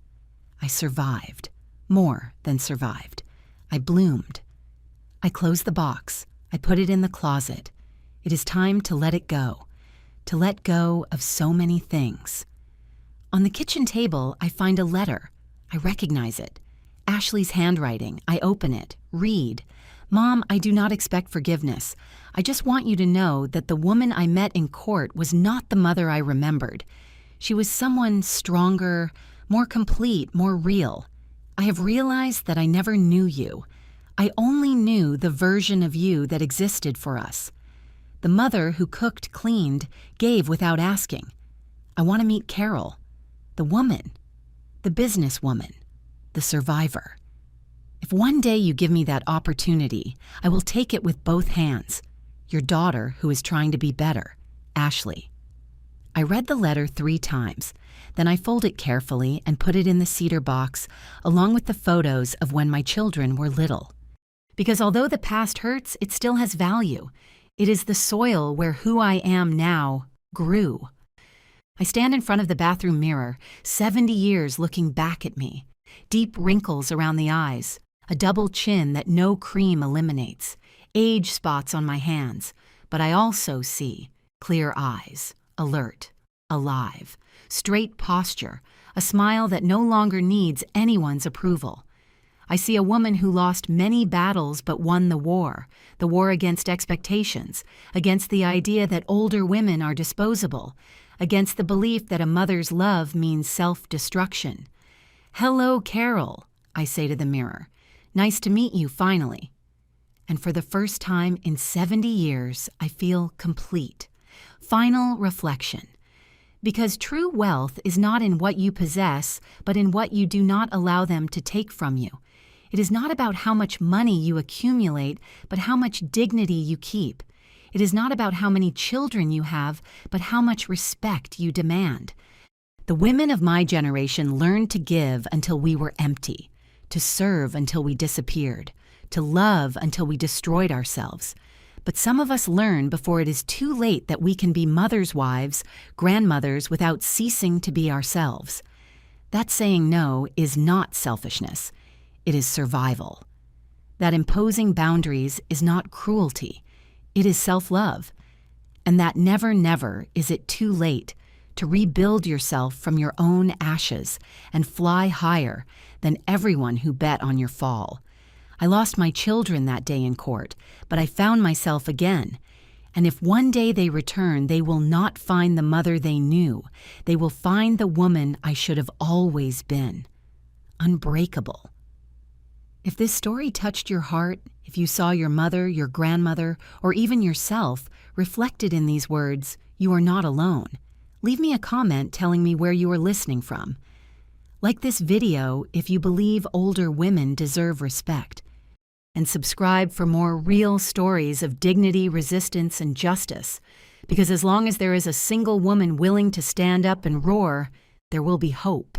I survived. More than survived. I bloomed. I close the box. I put it in the closet. It is time to let it go. To let go of so many things. On the kitchen table, I find a letter. I recognize it. Ashley's handwriting. I open it. Read. Mom, I do not expect forgiveness. I just want you to know that the woman I met in court was not the mother I remembered. She was someone stronger, more complete, more real. I have realized that I never knew you. I only knew the version of you that existed for us. The mother who cooked, cleaned, gave without asking. I want to meet Carol. The woman. The businesswoman. The survivor. If one day you give me that opportunity, I will take it with both hands. Your daughter who is trying to be better, Ashley. I read the letter 3 times. Then I fold it carefully and put it in the cedar box along with the photos of when my children were little. Because although the past hurts, it still has value. It is the soil where who I am now grew. I stand in front of the bathroom mirror, 70 years looking back at me. Deep wrinkles around the eyes, a double chin that no cream eliminates, age spots on my hands, but I also see clear eyes, alert, alive, straight posture, a smile that no longer needs anyone's approval. I see a woman who lost many battles but won the war against expectations, against the idea that older women are disposable, against the belief that a mother's love means self-destruction. Hello, Carol, I say to the mirror. Nice to meet you, finally. And for the first time in 70 years, I feel complete. Final reflection. Because true wealth is not in what you possess, but in what you do not allow them to take from you. It is not about how much money you accumulate, but how much dignity you keep. It is not about how many children you have, but how much respect you demand. The women of my generation learned to give until we were empty, to serve until we disappeared, to love until we destroyed ourselves. But some of us learn before it is too late that we can be mothers' wives, grandmothers without ceasing to be ourselves. That saying no is not selfishness. It is survival. That imposing boundaries is not cruelty. It is self-love. And that never, never is it too late to rebuild yourself from your own ashes and fly higher than everyone who bet on your fall. I lost my children that day in court, but I found myself again. And if one day they return, they will not find the mother they knew. They will find the woman I should have always been. Unbreakable. If this story touched your heart, if you saw your mother, your grandmother, or even yourself reflected in these words, you are not alone. Leave me a comment telling me where you are listening from. Like this video if you believe older women deserve respect. and subscribe for more real stories of dignity, resistance, and justice. Because as long as there is a single woman willing to stand up and roar, there will be hope.